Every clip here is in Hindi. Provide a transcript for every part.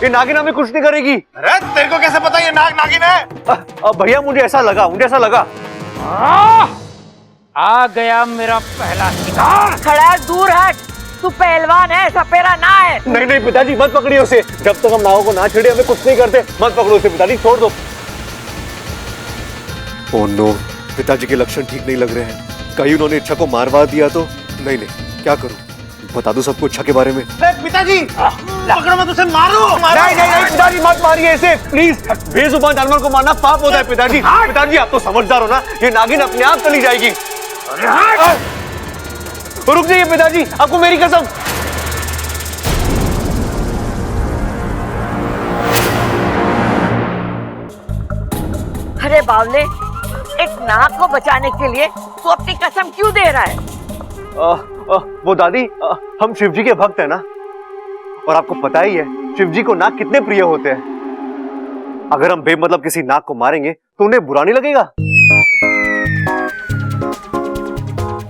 ये नागिन हमें कुछ नहीं करेगी। अरे तेरे को कैसे पता ये नागिन है? भैया मुझे ऐसा लगा। आ गया मेरा पहला शिकार। खड़ा दूर हट, तू पहलवान है, सपेरा ना है। नहीं पिताजी मत पकड़िए उसे, जब तक हम नाव को ना छेड़े हमें कुछ नहीं करते। मत पकड़ो उसे पिताजी, छोड़ दो। ओह नो, पिताजी के लक्षण ठीक नहीं लग रहे हैं। कहीं उन्होंने इच्छा को मारवा दिया तो? नहीं क्या करूं, बता दो सबको इच्छा के बारे में। पिताजी पकड़ो मत उसे, मारो। नहीं पिताजी मत मारिए इसे प्लीज। बेजुबान जानवर को मारना पाप होता है पिताजी। पिताजी आप तो समझदार हो ना, ये नागिन अपने आप चली जाएगी। रुक जाइए पिताजी, आपको मेरी कसम। अरे बावले, एक नाग को बचाने के लिए तू अपनी कसम क्यों दे रहा है? वो दादी, हम शिव जी के भक्त हैं ना, और आपको पता ही है शिव जी को नाग कितने प्रिय होते हैं। अगर हम बेमतलब किसी नाग को मारेंगे तो उन्हें बुरा नहीं लगेगा।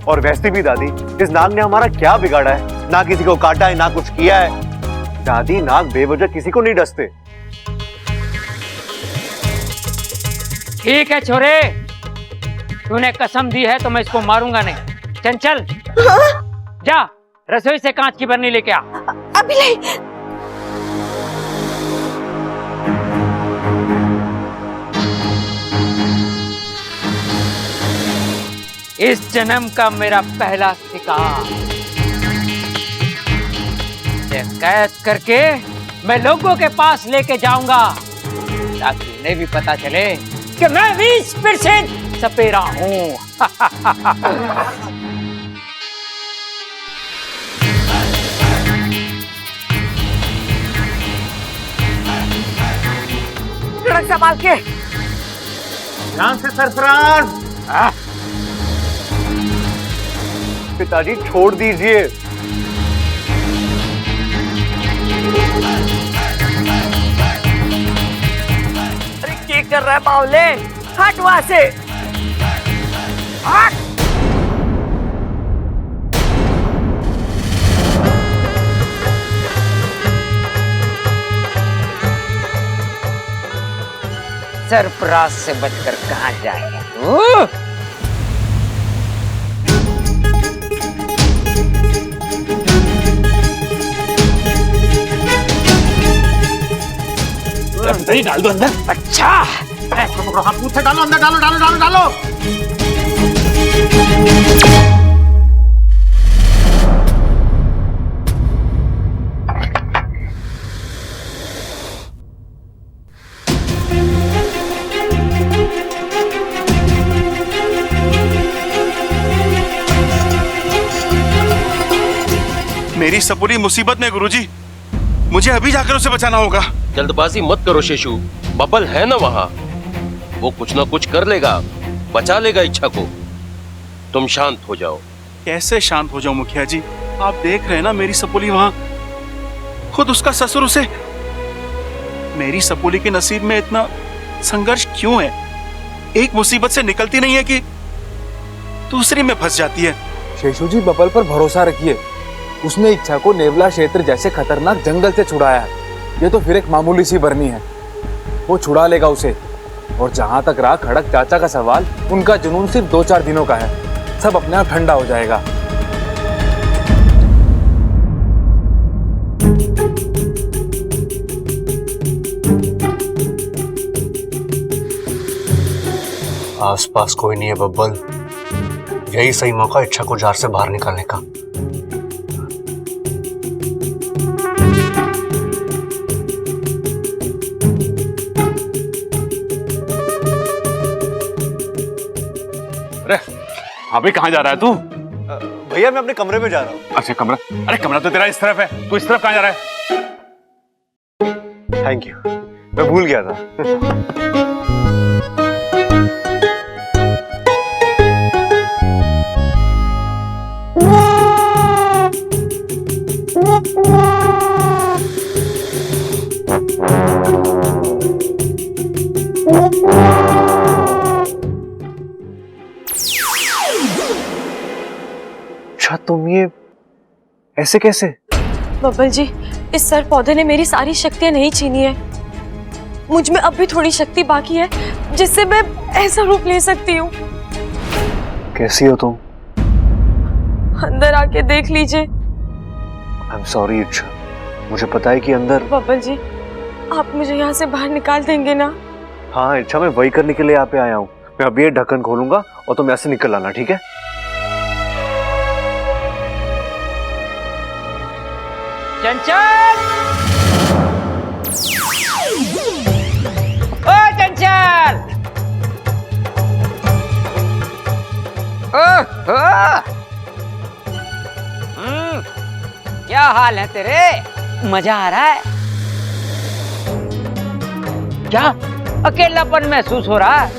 और वैसे भी दादी, इस नाग ने हमारा क्या बिगाड़ा है? ना किसी को काटा है, ना कुछ किया है। दादी, नाग बेवजह किसी को नहीं डसते। ठीक है छोरे, तूने कसम दी है तो मैं इसको मारूंगा नहीं। चल जा, रसोई से कांच की बर्नी लेके आ। अभी ले। इस जन्म का मेरा पहला शिकार कैद करके मैं लोगों के पास लेके जाऊंगा, ताकि उन्हें भी पता चले कि मैं 20% सपेरा हूं। सड़क संभाल के। ध्यान से सरफराज। पिताजी छोड़ दीजिए। अरे क्या कर रहा है बावले? हट वहां से, हट। सरफराज से बचकर कहां जाएगा तू? दही डाल दो अंदर। अच्छा, हाथ से डालो अंदर, डालो। मेरी सपूरी मुसीबत में गुरुजी, मुझे अभी जाकर उसे बचाना होगा। जल्दबाजी मत करो शेषु, बबल है ना वहां, वो कुछ ना कुछ कर लेगा, बचा लेगा इच्छा को। तुम शांत हो जाओ। कैसे शांत हो जाऊं मुखिया जी? आप देख रहे हैं ना मेरी सपूली वहां, खुद उसका ससुर उसे। मेरी सपूली के नसीब में इतना संघर्ष क्यों है? एक मुसीबत से निकलती नहीं है कि दूसरी में फंस जाती है। शेषु जी, बबल पर भरोसा रखिए, उसने इच्छा को नेवला क्षेत्र जैसे खतरनाक जंगल से छुड़ाया है। ये तो फिर एक मामूली सी बरनी है, वो छुड़ा लेगा उसे। और जहां तक रहा खड़क चाचा का सवाल, उनका जुनून सिर्फ 2-4 दिनों का है, सब अपने आप ठंडा हो जाएगा। आसपास कोई नहीं है बब्बल, यही सही मौका इच्छा को जार से बाहर निकालने का। अरे अभी कहाँ जा रहा है तू? भैया मैं अपने कमरे में जा रहा हूँ। अच्छा कमरा? अरे कमरा तो तेरा इस तरफ है, तू इस तरफ कहाँ जा रहा है? थैंक यू, मैं भूल गया था। अच्छा तुम ये ऐसे कैसे? बब्बल जी, इस सर पौधे ने मेरी सारी शक्तियां नहीं छीनी है। मुझ में अब भी थोड़ी शक्ति बाकी है जिससे मैं ऐसा रूप ले सकती हूँ। कैसी हो तुम? अंदर आके देख लीजिए। आई एम सॉरी इच्छा, मुझे पता है कि अंदर। बब्बल जी, आप मुझे यहाँ से बाहर निकाल देंगे ना? हाँ इच्छा, मैं वही करने के लिए यहाँ पे आया हूँ। मैं अभी ये ढक्कन खोलूंगा और तुम ऐसे निकल आना, ठीक है? चंचल, ओ चंचल, ओहो, क्या हाल है तेरे? मजा आ रहा है क्या? अकेलापन महसूस हो रहा है?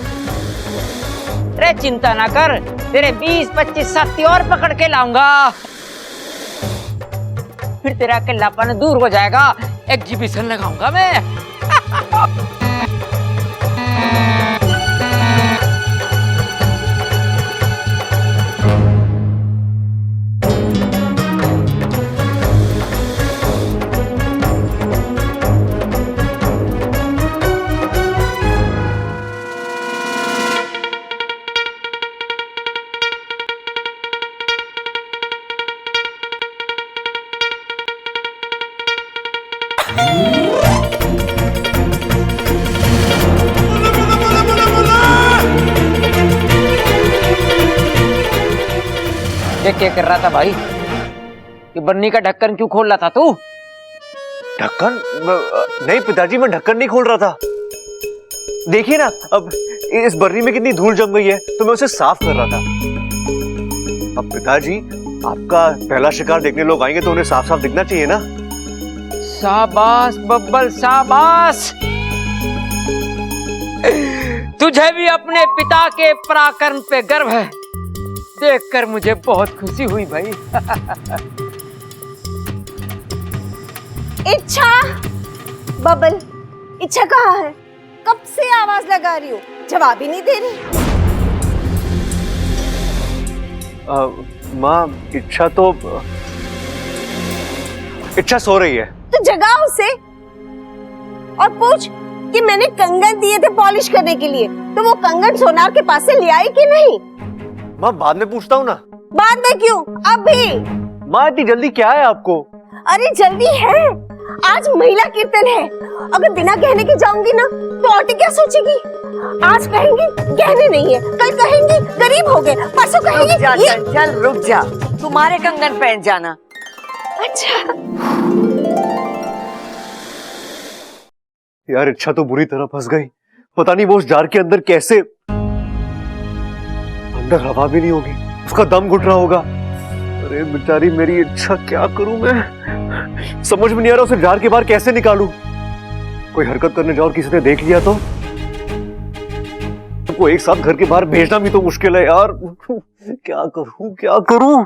अरे चिंता ना कर, तेरे 20-25 साथी और पकड़ के लाऊंगा, फिर तेरा अकेलापन दूर हो जाएगा। एग्जीबिशन लगाऊंगा मैं। क्या कर रहा था भाई? ये बन्नी का ढक्कन क्यों खोल रहा था तू? ढक्कन? नहीं पिताजी, मैं ढक्कन नहीं खोल रहा था। देखिए ना, अब इस बर्री में कितनी धूल जम गई है, तो मैं उसे साफ कर रहा था। अब पिताजी, आपका पहला शिकार देखने लोग आएंगे तो उन्हें साफ साफ दिखना चाहिए ना। शाबाश बब्बल, शाबाश। तुझे भी अपने पिता के पराक्रम पे गर्व है, देखकर मुझे बहुत खुशी हुई भाई। इच्छा, बबल, इच्छा कहाँ है? कब से आवाज लगा रही हूँ, जवाब ही नहीं दे रही। माँ, इच्छा सो रही है। तो जगाओ उसे और पूछ कि मैंने कंगन दिए थे पॉलिश करने के लिए, तो वो कंगन सोनार के पास से ले आई कि नहीं? माँ बाद में पूछता हूँ ना। बाद में क्यों, अभी? माँ इतनी जल्दी क्या है आपको? अरे जल्दी है, आज महिला कीर्तन है। अगर बिना गहने के जाऊंगी ना तो औरतें क्या सोचेगी? आज कहेंगी गहने नहीं है, कल कहेंगी गरीब हो गए, परसों कहेंगी चल रुक जा, तुम्हारे कंगन पहन जाना। अच्छा यार, इच्छा तो बुरी तरह फंस गई। पता नहीं वो उस जार के अंदर कैसे, अंदर हवा भी नहीं होगी, उसका दम घुट रहा होगा। अरे बेचारी मेरी इच्छा, क्या करूं मैं? समझ में नहीं आ रहा उसे जार के बाहर कैसे निकालूं। कोई हरकत करने जाओ और किसी ने देख लिया तो को एक साथ घर के बाहर भेजना भी तो मुश्किल है यार। क्या करूं, क्या करूं?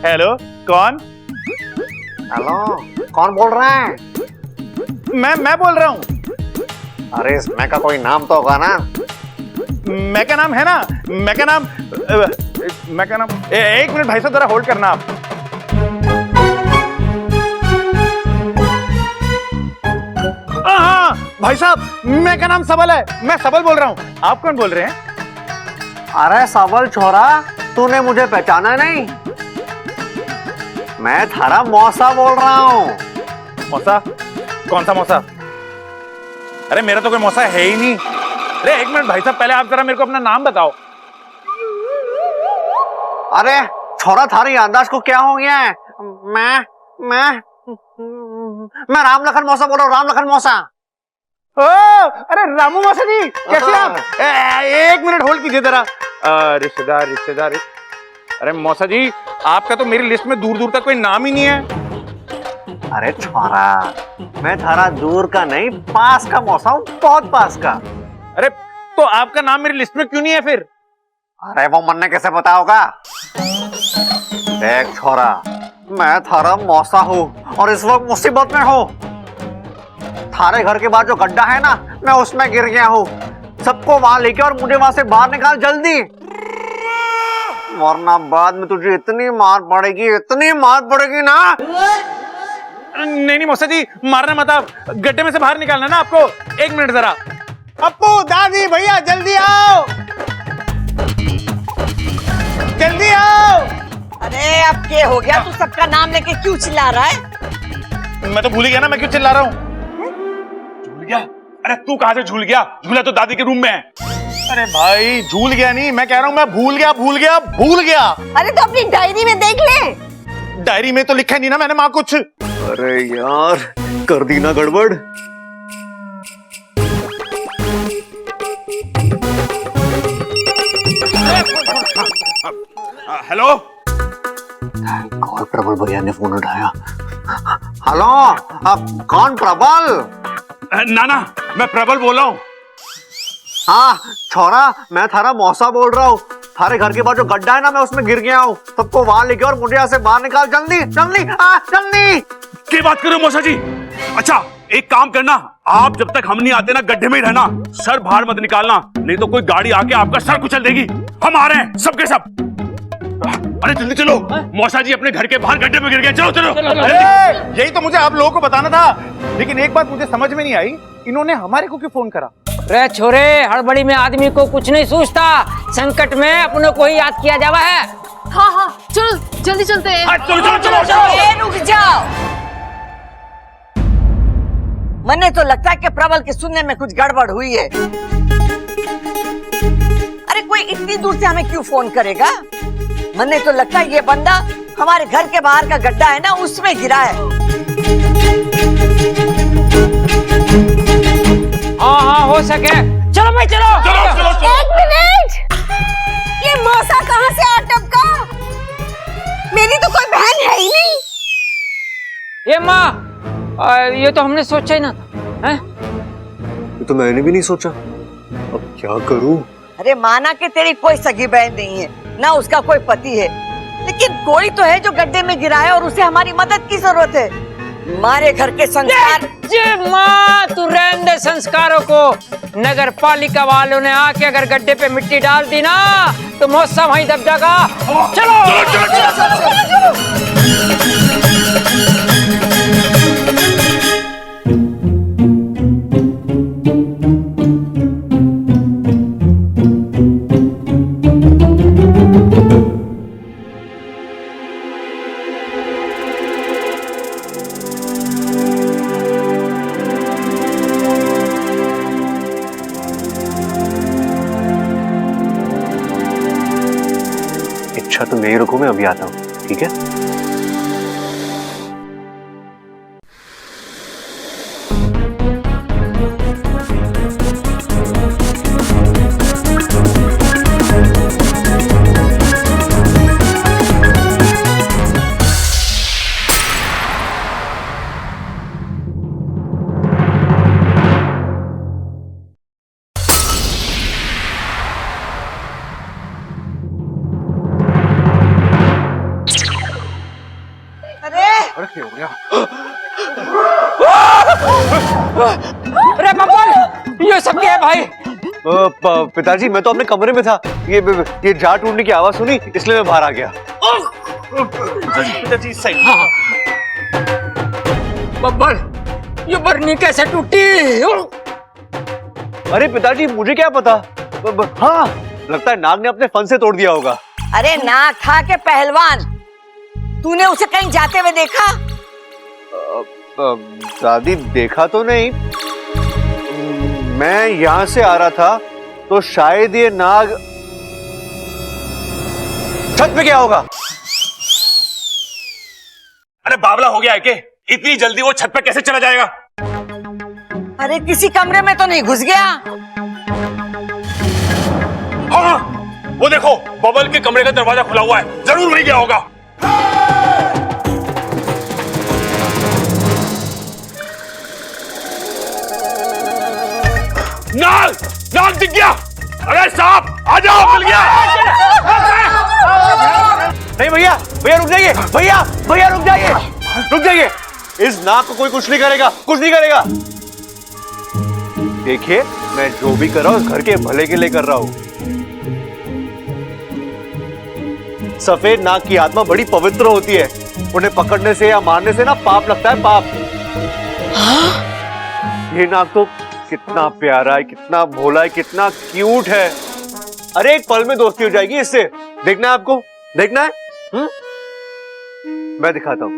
हेलो, कौन? हेलो, कौन बोल रहा है? मैं बोल रहा हूँ। अरे इसमें का कोई नाम तो होगा ना? मैं का नाम है ना, मैं का नाम एक मिनट भाई साहब, जरा होल्ड करना आप। हाँ भाई साहब, मैं का नाम सबल है, मैं सबल बोल रहा हूँ। आप कौन बोल रहे हैं? अरे सबल छोरा, तूने मुझे पहचाना नहीं? मैं थारा मौसा बोल रहा हूँ। मौसा? कौन सा मौसा? अरे मेरा तो कोई मौसा है ही नहीं। अरे एक मिनट भाई साहब, पहले आप जरा मेरे को अपना नाम बताओ। अरे छोरा, थारी अंदाज को क्या हो गया है? मैं राम लखन मौसा बोल रहा हूँ, राम लखन मौसा। ओ, अरे रामू मौसा जी, कैसे आप? एक मिनट होल्ड कीजिए जरा। रिश्तेदार। अरे मौसा जी, आपका तो मेरी लिस्ट में दूर दूर तक कोई नाम ही नहीं है। अरे छोरा, मैं थारा दूर का नहीं, पास का मौसा हूँ, बहुत पास का। अरे तो आपका नाम मेरी लिस्ट में क्यों नहीं है फिर? अरे वो मन ने कैसे पता होगा? देख छोरा, मैं थारा मौसा हूँ और इस वक्त मुसीबत में हूँ। थारे घर के बाहर जो गड्ढा है ना, मैं उसमें गिर गया हूँ। सबको वहां लेके और मुझे वहां से बाहर निकाल जल्दी, वरना बाद में तुझे इतनी मार पड़ेगी ना। नहीं मौसा जी, मारना मत आप, गड्ढे में से बाहर निकालना ना आपको। 1 मिनट जरा। पप्पू, दादी, भैया जल्दी आओ, जल्दी आओ। अरे अब क्या हो गया, तू सबका नाम लेके क्यों चिल्ला रहा है? मैं तो भूल गया ना, मैं क्यों चिल्ला रहा हूँ? झूल गया? अरे तू कहाँ से झूल गया? झूला तो दादी के रूम में है। अरे भाई झूल गया नहीं, मैं कह रहा हूँ मैं भूल गया। अरे तो अपनी डायरी में देख ले। डायरी में तो लिखा नहीं ना मैंने माँ कुछ। अरे यार, कर दी ना गड़बड़। हेलो, और प्रबल भैया ने फोन उठाया। हेलो, आप कौन? प्रबल? नाना, मैं प्रबल बोल रहा हूँ। हाँ छोरा, मैं थारा मौसा बोल रहा हूँ। थारे घर के बाद जो गड्ढा है ना, मैं उसमें गिर गया हूँ। सबको वहां लेके और मुझे यहाँ से बाहर निकाल, जल्दी। क्या बात कर रहे हो मौसा जी? अच्छा एक काम करना, आप जब तक हम नहीं आते ना, गड्ढे में ही रहना, सर बाहर मत निकालना, नहीं तो कोई गाड़ी आके आपका सर कुचल देगी। हम आ रहे हैं सबके सब। अरे जल्दी चलो, मौसा जी अपने घर के बाहर गड्ढे में गिर गए। चलो। अरे यही तो मुझे आप लोगों को बताना था, लेकिन एक बात मुझे समझ में नहीं आई, इन्होंने हमारे को क्यों फोन करा? रे छोरे, हड़बड़ी में आदमी को कुछ नहीं सोचता, संकट में अपनों को ही याद किया जावा है। हाँ, चलो जल्दी चलते हैं। चलो। ए, रुक जाओ। मने तो लगता है कि प्रबल के सुनने में कुछ गड़बड़ हुई है। अरे कोई इतनी दूर से हमें क्यों फोन करेगा? मने तो लगता है ये बंदा हमारे घर के बाहर का गड्ढा है ना, उसमें गिरा है। हाँ, हो सके। चलो भाई, चलो। 1 मिनट, ये मौसा कहाँ से आ टपका? मेरी तो कोई बहन है ही नहीं। ये माँ, ये तो हमने सोचा ही ना था। हैं? ये तो मैंने भी नहीं सोचा, अब क्या करूं? अरे माना कि तेरी कोई सगी बहन नहीं है ना, उसका कोई पति है, लेकिन कोई तो है जो गड्ढे में गिरा है और उसे हमारी मदद की जरूरत है। हमारे घर के संस्कार। माँ, तू रहने दे संस्कारों को। नगर पालिका वालों ने आके अगर गड्ढे पे मिट्टी डाल दी ना, तो मौसम वहीं दब जाएगा। चलो। इच्छा तो नहीं रुको, मैं अभी आता हूँ, ठीक है? क्या हो गया? अरे बबल, ये सब क्या है भाई? पिताजी, मैं तो अपने कमरे में था, ये जार टूटने की आवाज सुनी, इसलिए मैं बाहर आ गया। पिताजी सही। बब्बर, ये बरनी कैसे टूटी? अरे पिताजी, मुझे क्या पता। हाँ, लगता है नाग ने अपने फन से तोड़ दिया होगा। अरे नाग था के पहलवान, तूने उसे कहीं जाते हुए देखा? दादी, देखा तो नहीं, मैं यहां से आ रहा था, तो शायद ये नाग छत पे क्या होगा? अरे बावला हो गया है के? इतनी जल्दी वो छत पे कैसे चला जाएगा? अरे किसी कमरे में तो नहीं घुस गया? हाँ, वो देखो, बबल के कमरे का दरवाजा खुला हुआ है, जरूर वहीं गया होगा। नाग, नाग दिख गया। अरे साहब, आ जाओ, मिल गया। नहीं भैया, भैया रुक जाइए, भैया रुक जाइए। इस नाग को कोई कुछ नहीं करेगा, कुछ नहीं करेगा। देखिए, मैं जो भी कर रहा हूँ घर के भले के लिए कर रहा हूँ। सफेद नाग की आत्मा बड़ी पवित्र होती है, उन्हें पकड़ने से या मारने से ना पाप लगता है, पाप। ये नाग तो कितना प्यारा है, कितना भोला है, कितना क्यूट है। अरे एक पल में दोस्ती हो जाएगी इससे। देखना है आपको, देखना है? मैं दिखाता हूं।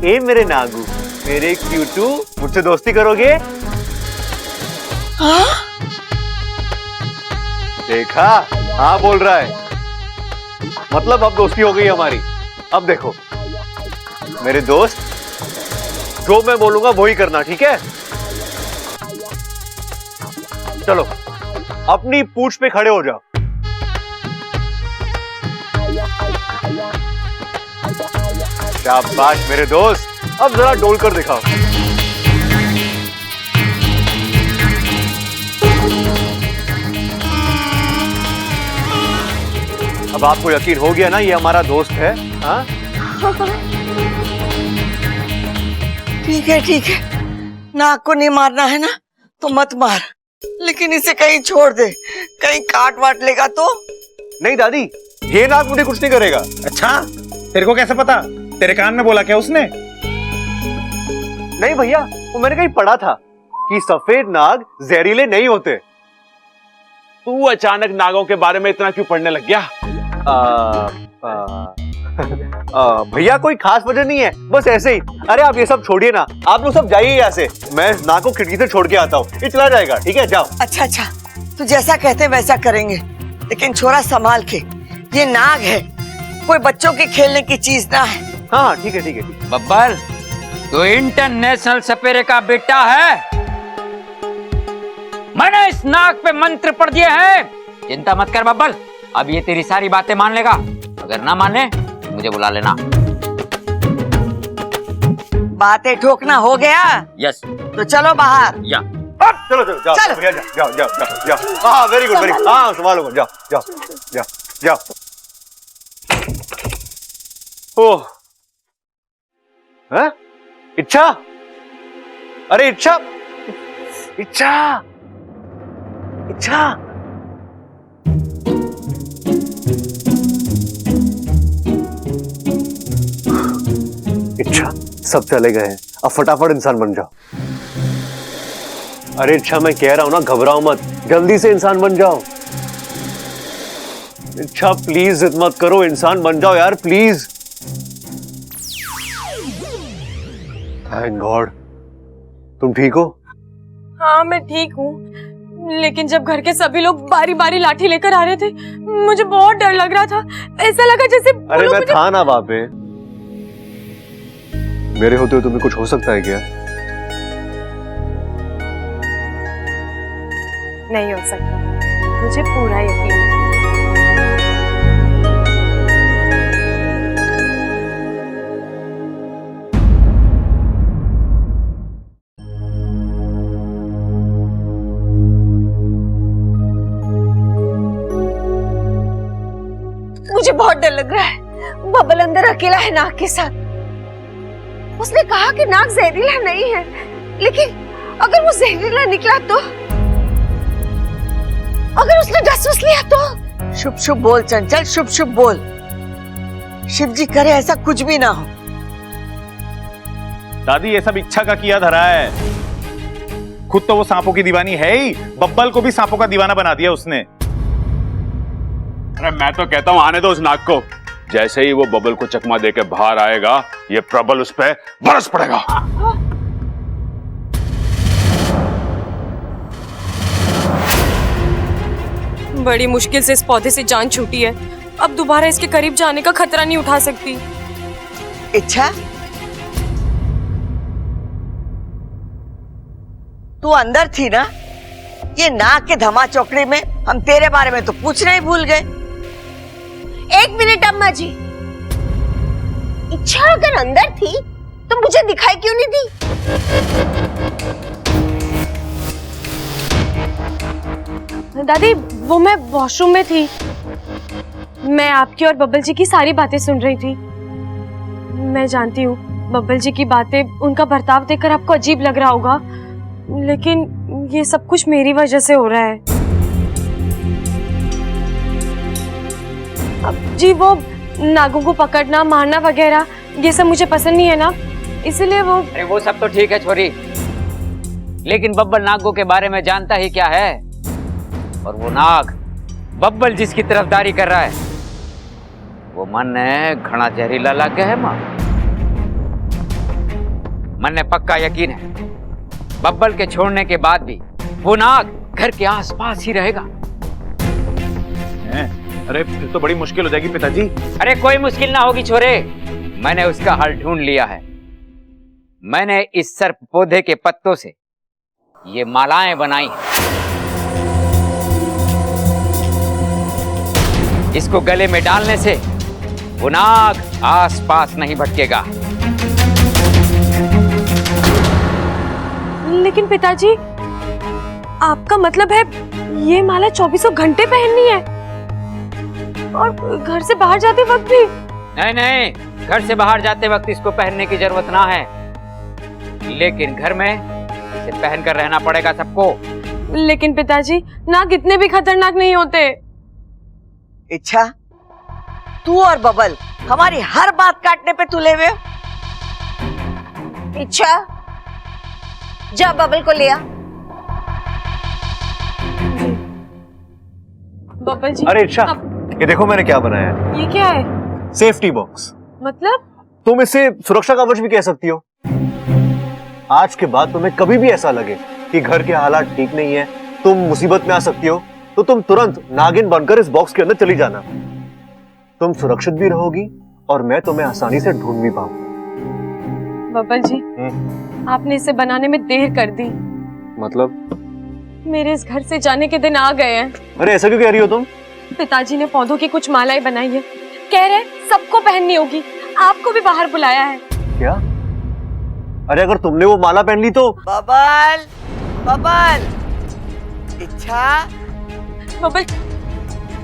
ए मेरे नागू, मेरे क्यूटू, मुझसे दोस्ती करोगे? देखा, हाँ बोल रहा है। मतलब अब दोस्ती हो गई हमारी। अब देखो मेरे दोस्त, जो मैं बोलूंगा वही करना, ठीक है? चलो अपनी पूंछ पे खड़े हो जाओ। शाबाश मेरे दोस्त, अब जरा डोल कर दिखाओ। अब आपको यकीन हो गया ना ये हमारा दोस्त है? हाँ? ठीक है ठीक है, नाक को नहीं मारना है ना तो मत मार, लेकिन इसे कहीं छोड़ दे, कहीं काट वाट लेगा तो। नहीं दादी, ये नाग मुझे कुछ नहीं करेगा। अच्छा, तेरे को कैसे पता? तेरे कान में बोला क्या उसने? नहीं भैया, वो मैंने कहीं पढ़ा था कि सफेद नाग जहरीले नहीं होते। तू अचानक नागों के बारे में इतना क्यों पढ़ने लग गया? भैया कोई खास वजह नहीं है, बस ऐसे ही। अरे आप ये सब छोड़िए ना, आप लोग सब जाइए यहाँ से। मैं नाग को खिड़की से छोड़ के आता हूँ, ये चला जाएगा, ठीक है? जाओ। अच्छा अच्छा, तू जैसा कहते हैं वैसा करेंगे, लेकिन छोरा संभाल के। ये नाग है, कोई बच्चों के खेलने की चीज ना है। हाँ ठीक है ठीक है ठीक है। बब्बल, तो इंटरनेशनल सपेरे का बेटा है। मैंने इस नाग पे मंत्र पढ़ दिए हैं। चिंता मत कर बब्बल, अब ये तेरी सारी बातें मान लेगा। अगर ना माने तो मुझे बुला लेना। बातें ठोकना हो गया? यस। तो चलो बाहर। या चलो चलो जाओ चलो। भैया, जाओ जाओ जाओ जाओ। हाँ वेरी गुड वेरी गुड, हाँ संभालो, जाओ जाओ जाओ जाओ। ओह, हैं? इच्छा, अरे इच्छा, इच्छा, इच्छा। इच्छा, सब चले गए हैं, अब फटाफट इंसान बन जाओ। अरे इच्छा, मैं कह रहा हूं ना, घबराओ मत, जल्दी से इंसान बन जाओ। इच्छा प्लीज जिद मत करो, इंसान बन जाओ यार प्लीज। थैंक गॉड, तुम ठीक हो? हाँ मैं ठीक हूँ, लेकिन जब घर के सभी लोग बारी बारी लाठी लेकर आ रहे थे, मुझे बहुत डर लग रहा था। ऐसा लगा जैसे अरे मैं था ना वहां पे, मेरे होते हुए तुम्हें कुछ हो सकता है क्या? नहीं हो सकता, मुझे पूरा यकीन है। मुझे बहुत डर लग रहा है। बबल अंदर अकेला है नाग के साथ। उसने कहा कि नाग जहरीला नहीं है, लेकिन अगर वो जहरीला निकला तो? अगर उसने डस वस लिया तो? शुभ शुभ बोल चंचल, शुभ शुभ बोल। शिव जी करे ऐसा कुछ भी ना हो। दादी, ये सब इच्छा का किया धरा है। खुद तो वो सांपों की दीवानी है ही, बब्बल को भी सांपों का दीवाना बना दिया उसने। अरे मैं तो कहता हूं आने दो उस नाग को। जैसे ही वो बबल को चकमा देके बाहर आएगा, ये प्रबल उस पे बरस पड़ेगा। बड़ी मुश्किल से इस पौधे से जान छूटी है, अब दोबारा इसके करीब जाने का खतरा नहीं उठा सकती। इच्छा, तू अंदर थी ना? ये नाग के धमा चौकड़ी में हम तेरे बारे में तो पूछना ही भूल गए। एक मिनट अम्मा जी, इच्छा अगर अंदर थी तो मुझे दिखाई क्यों नहीं दी? दादी, वो मैं वॉशरूम में थी, मैं आपकी और बब्बल जी की सारी बातें सुन रही थी। मैं जानती हूँ बब्बल जी की बातें, उनका बर्ताव देखकर आपको अजीब लग रहा होगा, लेकिन ये सब कुछ मेरी वजह से हो रहा है। अब जी वो नागों को पकड़ना मारना वगैरह ये सब मुझे पसंद नहीं है ना, इसलिए वो। अरे वो सब तो ठीक है छोरी, लेकिन बब्बल नागों के बारे में जानता ही क्या है? और वो नाग बब्बल जिसकी तरफदारी कर रहा है वो मन घना जहरीला लग गया है मां। मन ने पक्का यकीन है बब्बल के छोड़ने के बाद भी वो नाग घर के आसपास ही रहेगा। अरे फिर तो बड़ी मुश्किल हो जाएगी पिताजी। अरे कोई मुश्किल ना होगी छोरे, मैंने उसका हल ढूंढ लिया है। मैंने इस सर्प पौधे के पत्तों से ये मालाएं बनाई हैं। इसको गले में डालने से वो नाग आसपास नहीं भटकेगा। लेकिन पिताजी आपका मतलब है ये माला 24 घंटे पहननी है और घर से बाहर जाते वक्त भी? नहीं नहीं, घर से बाहर जाते वक्त इसको पहनने की जरूरत ना है, लेकिन घर में इसे पहनकर रहना पड़ेगा सबको। लेकिन पिताजी नाग इतने भी खतरनाक नहीं होते। इच्छा, तू और बबल हमारी हर बात काटने पे तुले हुए। इच्छा, जा बबल को ले आ। बब्बल जी। अरे इच्छा, ये देखो मैंने क्या बनाया है। ये क्या है? Safety box. मतलब? तुम इसे सुरक्षा कवच भी कह सकती हो। आज के बाद तुम्हें कभी भी ऐसा लगे कि घर के हालात ठीक नहीं है, तुम मुसीबत में आ सकती हो, तो तुम तुरंत नागिन बनकर इस बॉक्स के अंदर चली जाना। तुम सुरक्षित भी रहोगी और मैं तुम्हें आसानी से ढूंढ भी पाऊंगा। बब्बल जी, आपने इसे बनाने में देर कर दी। मतलब? मेरे इस घर से जाने के दिन आ गए हैं। अरे ऐसा क्यों कह रही हो तुम? पिताजी ने पौधों की कुछ मालाएं बनाई है, कह रहे सबको पहननी होगी, आपको भी बाहर बुलाया है। क्या? अरे अगर तुमने वो माला पहन ली तो? बबल, बबल, इच्छा। बब्बल,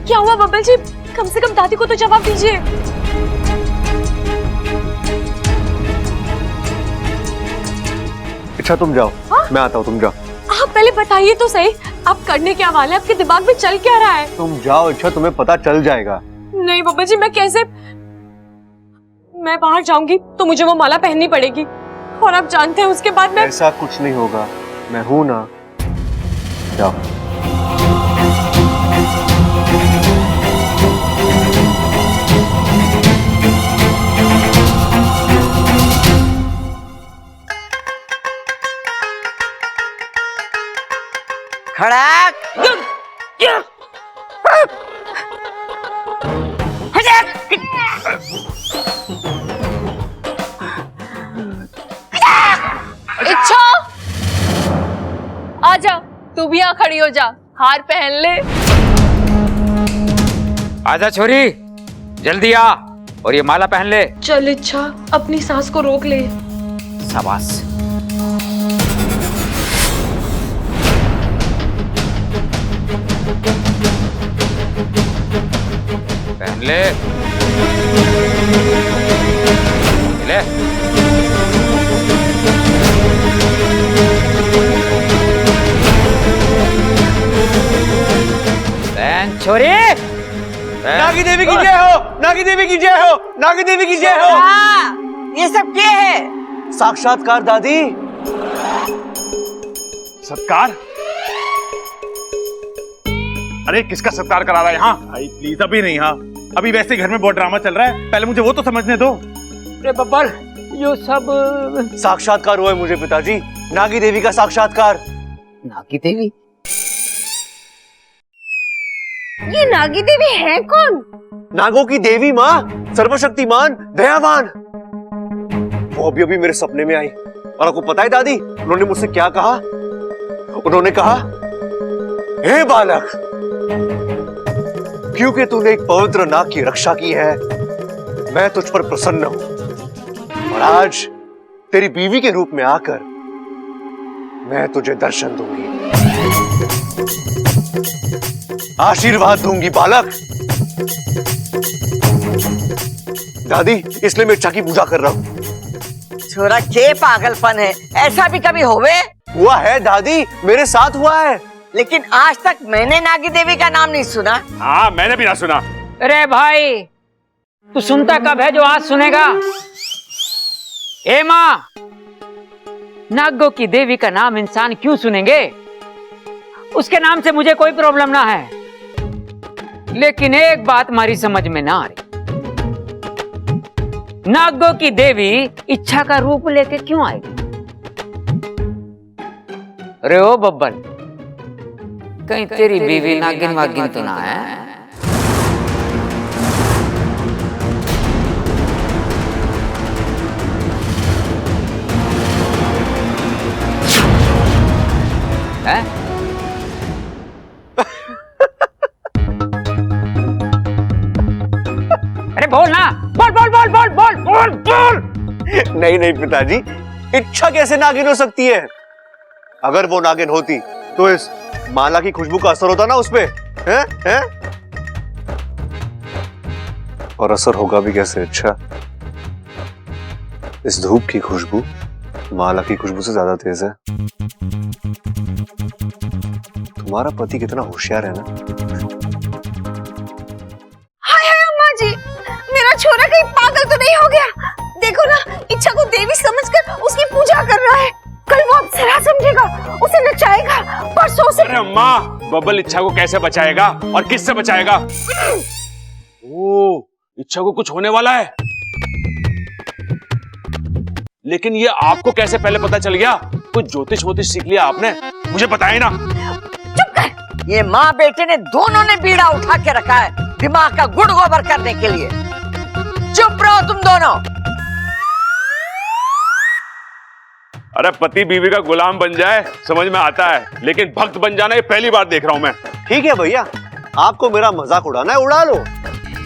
क्या हुआ बब्बल जी? कम से कम दादी को तो जवाब दीजिए। अच्छा तुम जाओ। हाँ? मैं आता हूँ, तुम जाओ। आप पहले बताइए तो सही, आप करने क्या वाले? आपके दिमाग में चल क्या रहा है? तुम जाओ इच्छा, तुम्हें पता चल जाएगा। नहीं बब्बल जी, मैं कैसे? मैं बाहर जाऊंगी तो मुझे वो माला पहननी पड़ेगी, और आप जानते हैं उसके बाद मैं। ऐसा कुछ नहीं होगा, मैं हूं ना। जाओ। खड़ाक। इच्छा, आजा, तू भी यहाँ खड़ी हो जा, हार पहन ले। आजा छोरी, जल्दी आ और ये माला पहन ले। चल इच्छा, अपनी सांस को रोक ले। शाबाश। पहन ले, ले। पहन छोरी। नागी देवी की जय हो, नागी देवी की जय हो, नागी देवी की जय हो। ये सब क्या है? साक्षात्कार दादी। सत्कार? अरे किसका सत्कार करा रहा है यहाँ? भाई प्लीज अभी नहीं। हाँ अभी वैसे घर में बहुत ड्रामा चल रहा है, पहले मुझे वो तो समझने दो। अरे बब्बल, यो सब साक्षात्कार हुआ है मुझे पिताजी, नागी देवी का साक्षात्कार। नागी देवी? ये नागी देवी है कौन? नागों की देवी माँ, सर्वशक्तिमान, दयावान। वो अभी अभी मेरे सपने में आई, और आपको पता है दादी उन्होंने मुझसे क्या कहा? उन्होंने कहा, हे बालक, क्योंकि तूने एक पवित्र नाग की रक्षा की है, मैं तुझ पर प्रसन्न हूं, और आज तेरी बीवी के रूप में आकर मैं तुझे दर्शन दूंगी, आशीर्वाद दूंगी बालक। दादी, इसलिए मैं इच्छा की पूजा कर रहा हूं। छोरा के पागलपन है, ऐसा भी कभी होवे? हुआ है दादी, मेरे साथ हुआ है। लेकिन आज तक मैंने नागी देवी का नाम नहीं सुना। हाँ, मैंने भी ना सुना। अरे भाई, तू सुनता कब है जो आज सुनेगा? ए माँ, नागों की देवी का नाम इंसान क्यों सुनेंगे? उसके नाम से मुझे कोई प्रॉब्लम ना है, लेकिन एक बात हमारी समझ में ना आ रही। नागों की देवी इच्छा का रूप लेके क्यों आएगी? अरे ओ बब्बल, कहीं तेरी बीवी नागिन वागिन तो ना है? हैं? अरे बोल ना, बोल बोल बोल बोल बोल बोल बोल। नहीं नहीं पिताजी, इच्छा कैसे नागिन हो सकती है? अगर वो नागिन होती तो इस माला की खुशबू का असर होता ना उसपे, हैं? हैं? और असर होगा भी कैसे? अच्छा, इस धूप की खुशबू माला की खुशबू से ज्यादा तेज है। तुम्हारा पति कितना होशियार है ना। हाय हाय अम्मा जी, मेरा छोरा कहीं पागल तो नहीं हो गया? देखो ना, इच्छा को देवी समझकर उसकी पूजा कर रहा है। कल वो अप्सरा समझेगा, उसे नचाएगा। परसों से अरे अम्मा, बबल इच्छा को कैसे बचाएगा और किससे बचाएगा? ओ, इच्छा को कुछ होने वाला है। लेकिन ये आपको कैसे पहले पता चल गया? कोई ज्योतिष वोतिष सीख लिया आपने? मुझे बताइए ना। चुप कर। ये माँ बेटे ने दोनों ने बीड़ा उठा के रखा है दिमाग का गुड़ गोबर करने के लिए। चुप रहो तुम दोनों। अरे पति बीवी का गुलाम बन जाए समझ में आता है, लेकिन भक्त बन जाना ये पहली बार देख रहा हूं मैं। ठीक है भैया, आपको मेरा मजाक उड़ाना है उड़ा लो,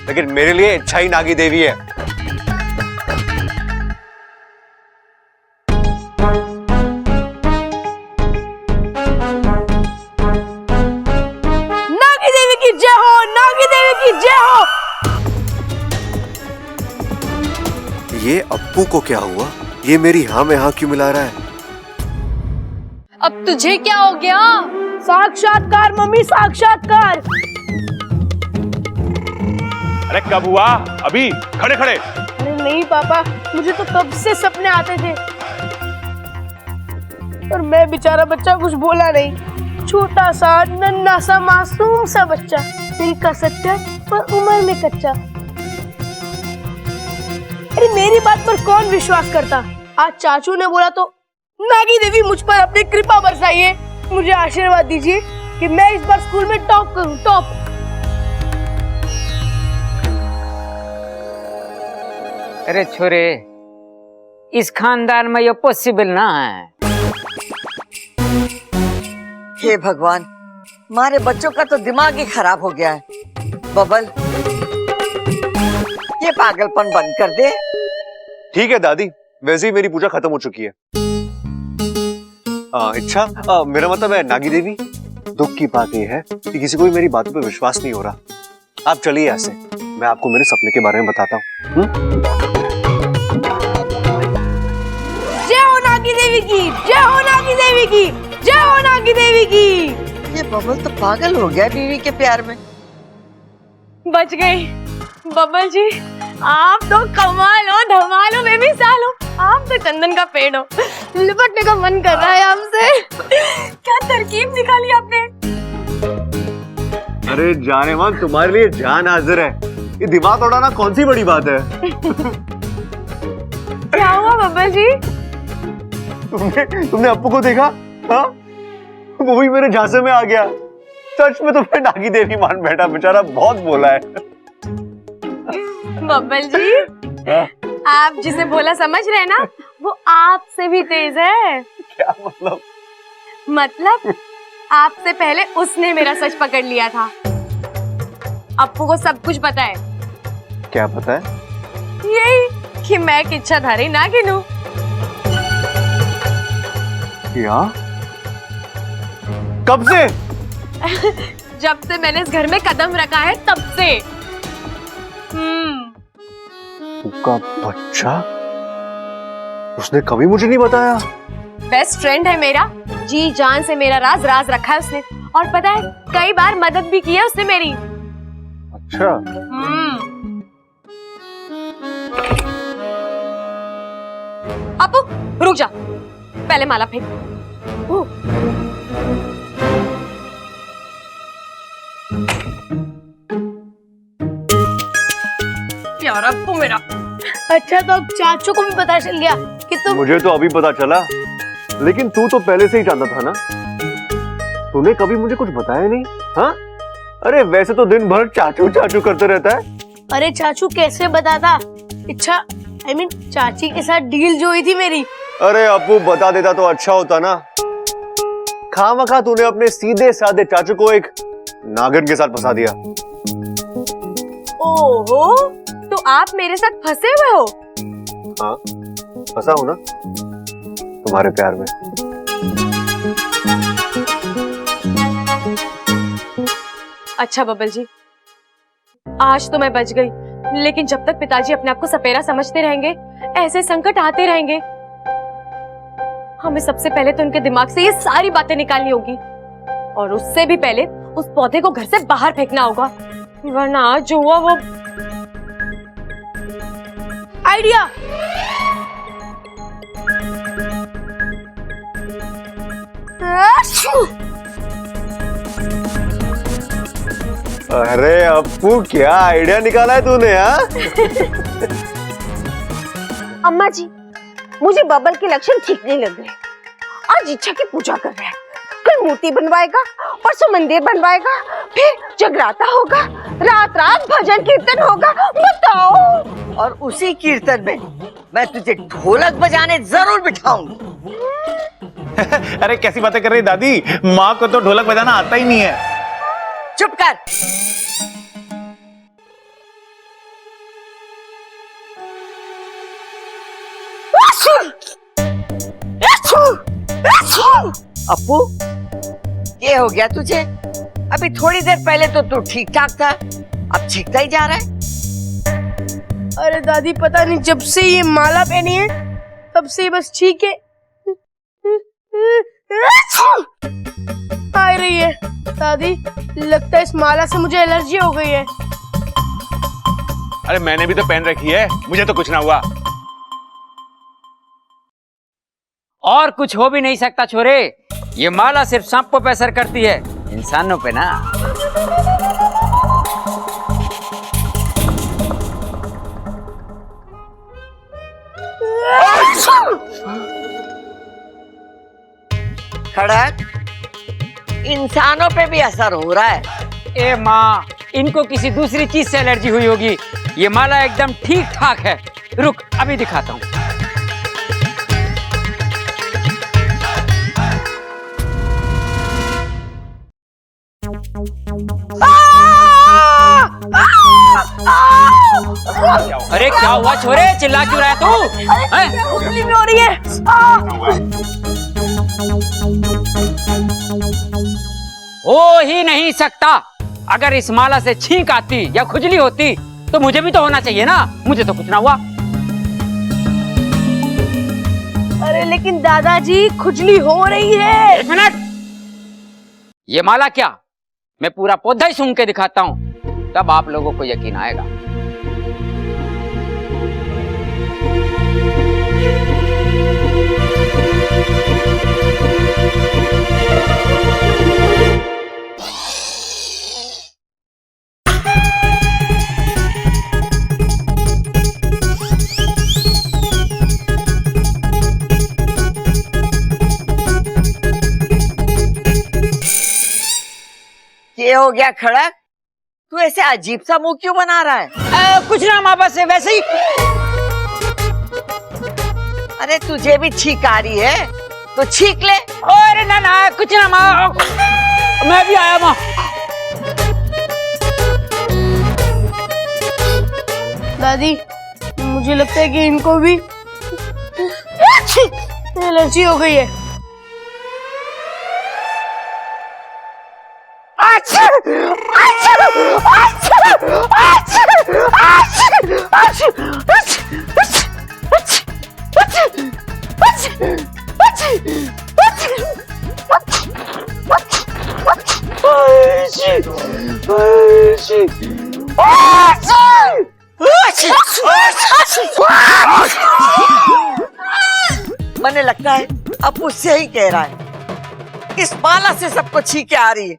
लेकिन मेरे लिए इच्छा ही नागी देवी है। नागी देवी की जय हो, नागी देवी की जय हो। ये अप्पू को क्या हुआ? ये मेरी हाँ में हाँ क्यों मिला रहा है? अब तुझे क्या हो गया? साक्षात्कार मम्मी, साक्षात्कार। अरे कब हुआ? अभी खड़े खड़े। अरे नहीं पापा, मुझे तो कब से सपने आते थे, और मैं बेचारा बच्चा कुछ बोला नहीं। छोटा सा नन्हा सा मासूम सा बच्चा, दिल का सच्चा पर उम्र में कच्चा। अरे मेरी बात पर कौन विश्वास करता? आज चाचू ने बोला तो नागी देवी मुझ पर अपनी कृपा बरसाइए। मुझे आशीर्वाद दीजिए कि मैं इस बार स्कूल में टॉप करूं, टॉप। अरे छोरे, इस खानदान में ये पॉसिबल ना है। हे भगवान, हमारे बच्चों का तो दिमाग ही खराब हो गया है। बबल, ये पागलपन बंद कर दे। ठीक है दादी, वैसे ही मेरी पूजा खत्म हो चुकी है। इच्छा, मेरा मतलब है नागी देवी, दुख की बात यह है कि किसी को भी मेरी बातों पे विश्वास नहीं हो रहा। आप चलिए यहाँ से, मैं आपको मेरे सपने के बारे में बताता हूँ। जय हो नागी देवी की, जय हो नागी देवी की, जय हो नागी देवी की। ये बबल तो पागल हो गया बीवी के प्यार में। बच गई। बब्बल जी, आप तो कमाल हो, धमाल हो, बेमिसाल हो। आप तो चंदन का पेड़ हो। लिपटने का मन कर रहा है आपसे। क्या तरकीब निकाली आपने? अरे जाने मन, तुम्हारे लिए जान हाजिर है। ये दिमाग उड़ाना कौन सी बड़ी बात है? क्या हुआ बब्बल जी? तुमने अप्पू को देखा? हाँ, वो भी मेरे झांसे में आ गया। सच में तुम्हें नागी देवी मान बैठा, बेचारा बहुत बोला है। बब्बल जी, आप जिसे बोला समझ रहे ना, वो आपसे भी तेज है। क्या मतलब? मतलब आपसे पहले उसने मेरा सच पकड़ लिया था। अप्पू को सब कुछ पता है। क्या पता है? यही कि मैं एक इच्छाधारी नागिन हूँ। क्या? कब से? जब से मैंने इस घर में कदम रखा है तब से। उसका बच्चा? उसने कभी मुझे नहीं बताया। बेस्ट फ्रेंड है मेरा, जी जान से मेरा राज राज रखा है उसने, और पता है कई बार मदद भी की है उसने मेरी। अच्छा। अपू रुक जा, पहले माला फेंक। यार अपू मेरा। अच्छा तो अब चाचू को भी पता चल गया कि तुम। मुझे तो अभी पता चला, लेकिन तू तो पहले से ही जानता था ना। तूने कभी मुझे कुछ बताया नहीं। हाँ, अरे वैसे तो दिन भर चाचू चाचू करते रहता है। अरे चाचू कैसे बताता? अच्छा चाची के साथ डील जो हुई थी मेरी। अरे अपू बता देता तो अच्छा होता ना। खामखा तूने अपने सीधे साधे चाचू को एक नागिन के साथ फंसा दिया। ओहो, तो आप मेरे साथ फंसे हुए हो? हाँ, फंसा हूं ना तुम्हारे प्यार में। अच्छा बब्बल जी, आज तो मैं बच गई, लेकिन जब तक पिताजी अपने आप को सपेरा समझते रहेंगे, ऐसे संकट आते रहेंगे, हमें सबसे पहले तो उनके दिमाग से ये सारी बातें निकालनी होगी, और उससे भी पहले उस पौधे को घर से बाहर फेंकना होगा, वरना आज जो हुआ वो। आइडिया। अरे अपू क्या आइडिया निकाला है तूने? हाँ अम्मा जी, मुझे बबल के लक्षण ठीक नहीं लग रहे। आज इच्छा की पूजा कर रहा है, कल मूर्ति बनवाएगा, परसों मंदिर बनवाएगा, फिर जगराता होगा, रात रात भजन कीर्तन होगा। बताओ। और उसी कीर्तन में मैं तुझे ढोलक बजाने जरूर बिठाऊंगी। अरे कैसी बातें कर रही दादी, माँ को तो ढोलक बजाना आता ही नहीं है। चुप कर। अपू, ये हो गया तुझे? अभी थोड़ी देर पहले तो तू ठीक ठाक था, अब छींकता ही जा रहा है। अरे दादी पता नहीं, जब से ये माला पहनी है तब से बस ठीक है आ रही है। दादी लगता है इस माला से मुझे एलर्जी हो गई है। अरे मैंने भी तो पहन रखी है, मुझे तो कुछ ना हुआ। और कुछ हो भी नहीं सकता छोरे, ये माला सिर्फ सांपों पे असर करती है, इंसानों पे ना। खड़क, इंसानों पे भी असर हो रहा है। ए माँ, इनको किसी दूसरी चीज से एलर्जी हुई होगी, ये माला एकदम ठीक ठाक है। रुक अभी दिखाता हूँ। अरे क्या हुआ छोरे, चिल्ला क्यों रहा है तू? तकलीफ हो रही है। हो ही नहीं सकता। अगर इस माला से छींक आती या खुजली होती तो मुझे भी तो होना चाहिए ना, मुझे तो कुछ ना हुआ। अरे लेकिन दादाजी खुजली हो रही है। एक मिनट, ये माला क्या, मैं पूरा पौधा ही सूंघ के दिखाता हूँ, तब आप लोगों को यकीन आएगा। ये हो गया खड़क, तू ऐसे अजीब सा मुंह क्यों बना रहा है? कुछ ना माँ, बस वैसे ही। अरे तुझे भी छींक आ रही है तो छींक ले। अरे ना ना, कुछ ना माँ, मैं भी आया माँ। दादी मुझे लगता है कि इनको भी एलर्जी हो गई है। मैंने लगता है अब उससे ही कह रहा है, इस माला से सबको छींके आ रही है,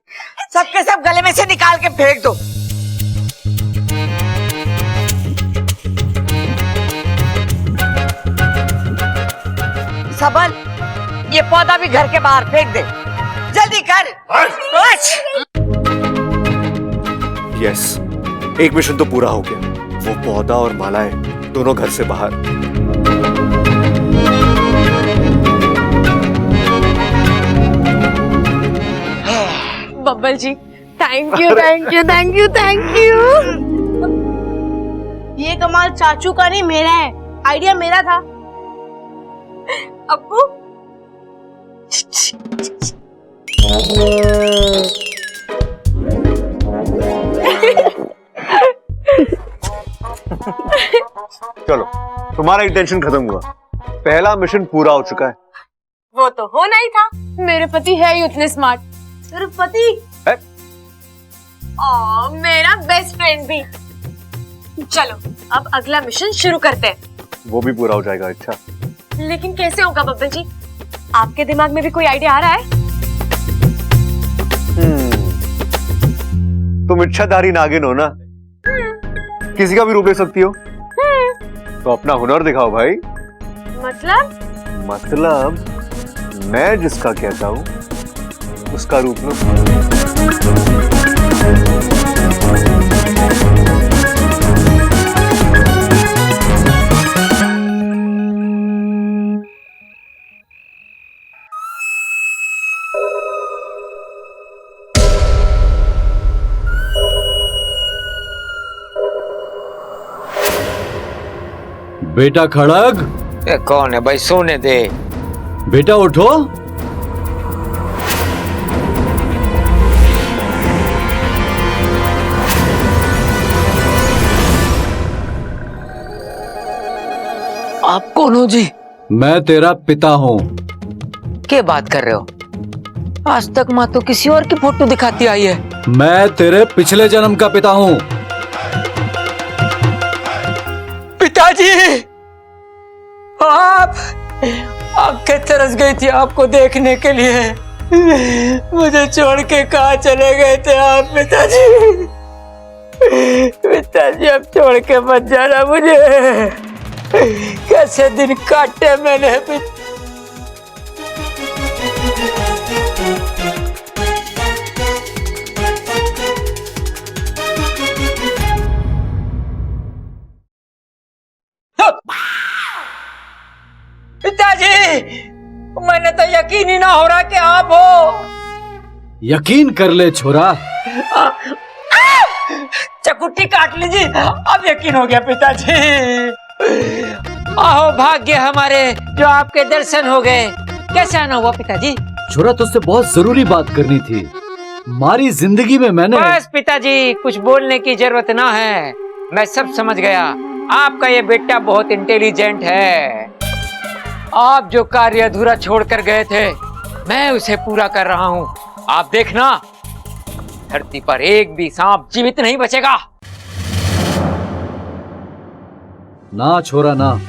सबके सब गले में से निकाल के फेंक दो। सबल, ये पौधा भी घर के बाहर फेंक दे, जल्दी कर। यस, एक मिशन तो पूरा हो गया। वो पौधा और मालाएं दोनों घर से बाहर। बब्बल जी, thank you thank you thank you thank you. ये कमाल चाचू का नहीं मेरा है, आइडिया मेरा था। अप्पू, चलो, तुम्हारा टेंशन खत्म हुआ। पहला मिशन पूरा हो चुका है। वो तो होना ही था, मेरे पति है ही उतने स्मार्ट। सिर्फ पति? मेरा बेस्ट फ्रेंड भी। चलो अब अगला मिशन शुरू करते हैं। वो भी पूरा हो जाएगा। अच्छा, लेकिन कैसे होगा बब्बल जी? आपके दिमाग में भी कोई आइडिया आ रहा है? तुम इच्छाधारी नागिन हो ना, किसी का भी रूप ले सकती हो। तो अपना हुनर दिखाओ भाई। मतलब मैं जिसका कहता हूँ उसका रूप लो। बेटा खड़ग। ये कौन है भाई? सोने दे। बेटा उठो। आप कौन हो जी? मैं तेरा पिता हूँ। क्या बात कर रहे हो? आज तक माँ तो किसी और की फोटो दिखाती आई है। मैं तेरे पिछले जन्म का पिता हूँ। पिताजी, आप आंखें तरस गई थी आपको देखने के लिए। मुझे छोड़ के कहाँ चले गए थे आप पिताजी? पिताजी अब छोड़ के मत जाना मुझे। कैसे दिन काटे मैंने। पिताजी, मैंने तो यकीन ही ना हो रहा कि आप हो। यकीन कर ले छोरा। चकुट्टी काट लीजिए, अब यकीन हो गया पिताजी। आहो भाग्य हमारे जो आपके दर्शन हो गए। कैसे आना हुआ पिताजी? छोरा, तुझसे बहुत जरूरी बात करनी थी। हमारी जिंदगी में मैंने। बस पिताजी, कुछ बोलने की जरूरत ना है, मैं सब समझ गया। आपका ये बेटा बहुत इंटेलिजेंट है। आप जो कार्य अधूरा छोड़ कर गए थे, मैं उसे पूरा कर रहा हूँ। आप देखना, धरती पर एक भी सांप जीवित नहीं बचेगा। ना छोरा ना,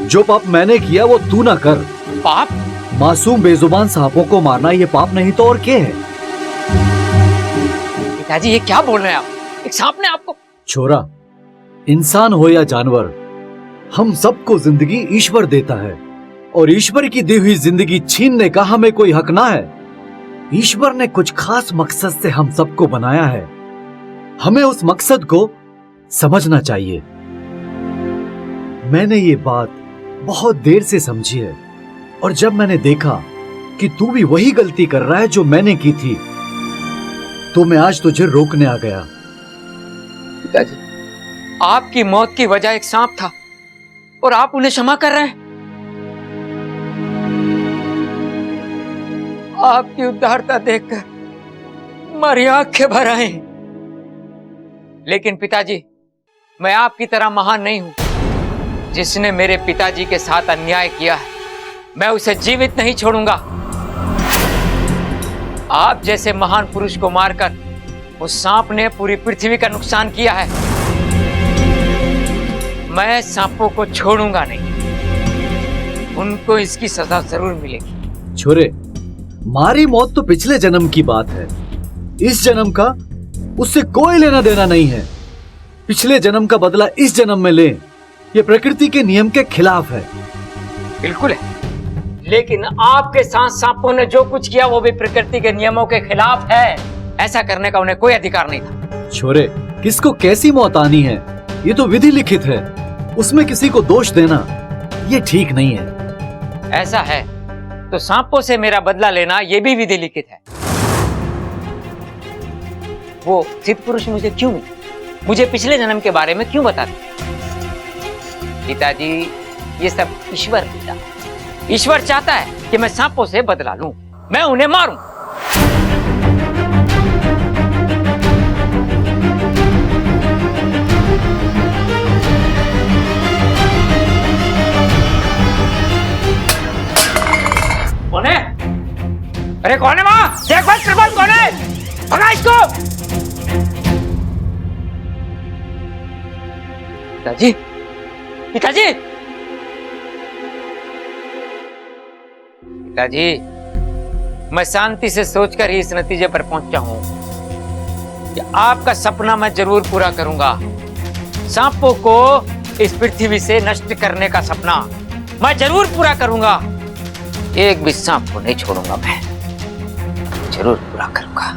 जो पाप मैंने किया वो तू ना कर। पाप? मासूम बेजुबान सांपों को मारना ये पाप नहीं तो और क्या है? पिताजी ये क्या बोल रहे हैं आप? एक सांप ने आपको? छोरा, इंसान हो या जानवर, हम सबको जिंदगी ईश्वर देता है और ईश्वर की दी हुई जिंदगी छीनने का हमें कोई हक ना है। ईश्वर ने कुछ खास मकसद से हम सबको बनाया है, हमें उस मकसद को समझना चाहिए। मैंने ये बात बहुत देर से समझी है और जब मैंने देखा कि तू भी वही गलती कर रहा है जो मैंने की थी, तो मैं आज तुझे रोकने आ गया। पिताजी, आपकी मौत की वजह एक सांप था और आप उन्हें क्षमा कर रहे हैं। आपकी उदारता देखकर हमारी आंखें भर आई। लेकिन पिताजी, मैं आपकी तरह महान नहीं हूं। जिसने मेरे पिताजी के साथ अन्याय किया है, मैं उसे जीवित नहीं छोड़ूंगा। आप जैसे महान पुरुष को मारकर उस सांप ने पूरी पृथ्वी का नुकसान किया है। मैं सांपों को छोड़ूंगा नहीं, उनको इसकी सजा जरूर मिलेगी। छोरे, मारी मौत तो पिछले जन्म की बात है, इस जन्म का उससे कोई लेना देना नहीं है। पिछले जन्म का बदला इस जन्म में ले, ये प्रकृति के नियम के खिलाफ है। बिल्कुल है, लेकिन आपके साथ सांपों ने जो कुछ किया वो भी प्रकृति के नियमों के खिलाफ है। ऐसा करने का उन्हें कोई अधिकार नहीं था। छोरे, किसको कैसी मौत आनी है ये तो विधि लिखित है, उसमें किसी को दोष देना ये ठीक नहीं है। ऐसा है तो सांपों से मेरा बदला लेना ये भी विधि लिखित है। वो सिद्ध पुरुष मुझे क्यों मिले, मुझे पिछले जन्म के बारे में क्यों बताते? पिताजी, ये सब ईश्वर पिता, ईश्वर चाहता है कि मैं सांपों से बदला लूं, मैं उन्हें मारूं। कौन है? अरे कौन है वहां? देख भाई, त्रिभुवन कौन है? भगा इसको। पिताजी, पिताजी, पिताजी, मैं शांति से सोचकर ही इस नतीजे पर पहुंचा हूं कि आपका सपना मैं जरूर पूरा करूंगा। सांपों को इस पृथ्वी से नष्ट करने का सपना मैं जरूर पूरा करूंगा। एक भी सांप को नहीं छोड़ूंगा, मैं जरूर पूरा करूंगा।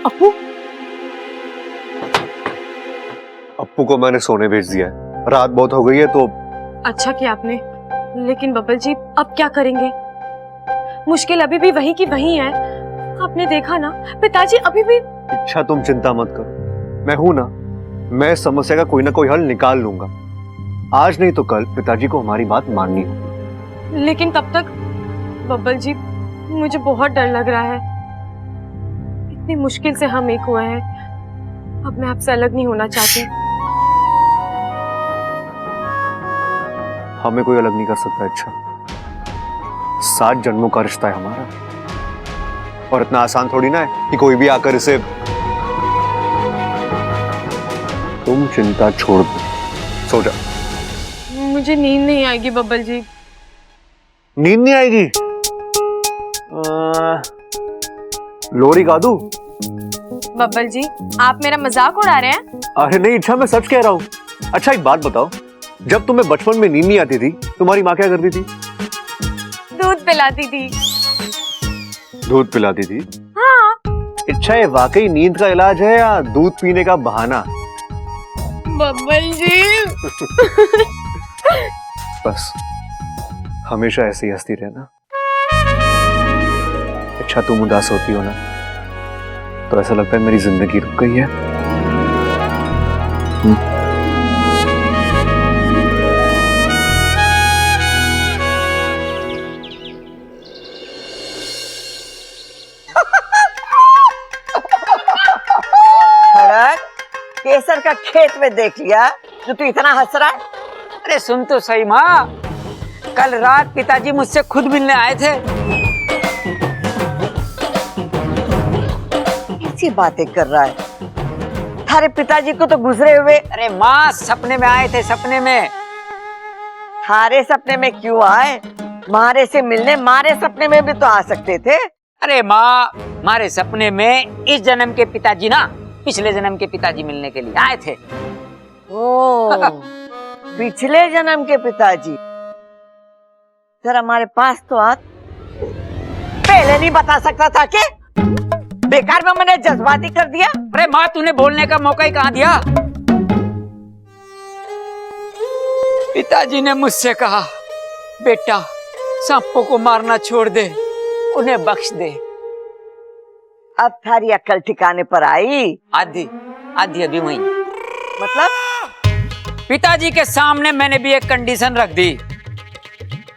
अपू, अप्पू को मैंने सोने भेज दिया है, रात बहुत हो गई है तो। अच्छा किया आपने, लेकिन बब्बल जी अब क्या करेंगे? मुश्किल अभी भी वही की वही है। आपने देखा ना, पिताजी अभी भी। अच्छा, तुम चिंता मत करो, मैं हूं ना, मैं समस्या का कोई ना कोई हल निकाल लूंगा। आज नहीं तो कल पिताजी को हमारी बात माननी होगी। लेकिन कब तक? बब्बल जी, मुझे बहुत डर लग रहा है। इतनी मुश्किल से हम एक हुए हैं, अब मैं आपसे अलग नहीं होना चाहती। हमें कोई अलग नहीं कर सकता। अच्छा, 7 जन्मों का रिश्ता है हमारा, और इतना आसान थोड़ी ना है कि कोई भी आकर इसे। तुम चिंता छोड़ दो, सो जा। मुझे नींद नहीं आएगी बब्बल जी। नींद नहीं आएगी? लोरी गा दूं? बब्बल जी, आप मेरा मजाक उड़ा रहे हैं? अरे नहीं, अच्छा मैं सच कह रहा हूँ। अच्छा एक बात बताओ, जब तुम्हें बचपन में नींद नहीं आती थी, तुम्हारी माँ क्या करती थी? दूध पिलाती थी। दूध पिलाती थी? हाँ। अच्छा, ये वाकई नींद का इलाज है या दूध पीने का बहाना? बब्बल जी। बस हमेशा ऐसे ही हंसती रहना। अच्छा, तुम उदास होती हो ना, तो ऐसा लगता है मेरी जिंदगी रुक गई है। खड़क, केसर का खेत में देख लिया जो तू इतना हंस रहा है? अरे सुन तो सही माँ, कल रात पिताजी मुझसे खुद मिलने आए थे। कैसी बातें कर रहा है? थारे पिताजी को तो गुजरे हुए। अरे माँ, सपने में आए थे, सपने में। थारे सपने में क्यों आए? मारे से मिलने मारे सपने में भी तो आ सकते थे। अरे माँ, हमारे सपने में इस जन्म के पिताजी ना पिछले जन्म के पिताजी मिलने के लिए आए थे। ओ, पिछले जन्म के पिताजी। जरा हमारे पास तो आ, पहले नहीं बता सकता था कि? बेकार में मैंने जज्बाती कर दिया। अरे माँ, तूने बोलने का मौका ही कहाँ दिया? पिताजी ने मुझसे कहा, बेटा सांपों को मारना छोड़ दे, उन्हें बख्श दे। अब थारी अक्ल ठिकाने पर आई? आधी आधी अभी वही। मतलब? पिताजी के सामने मैंने भी एक कंडीशन रख दी।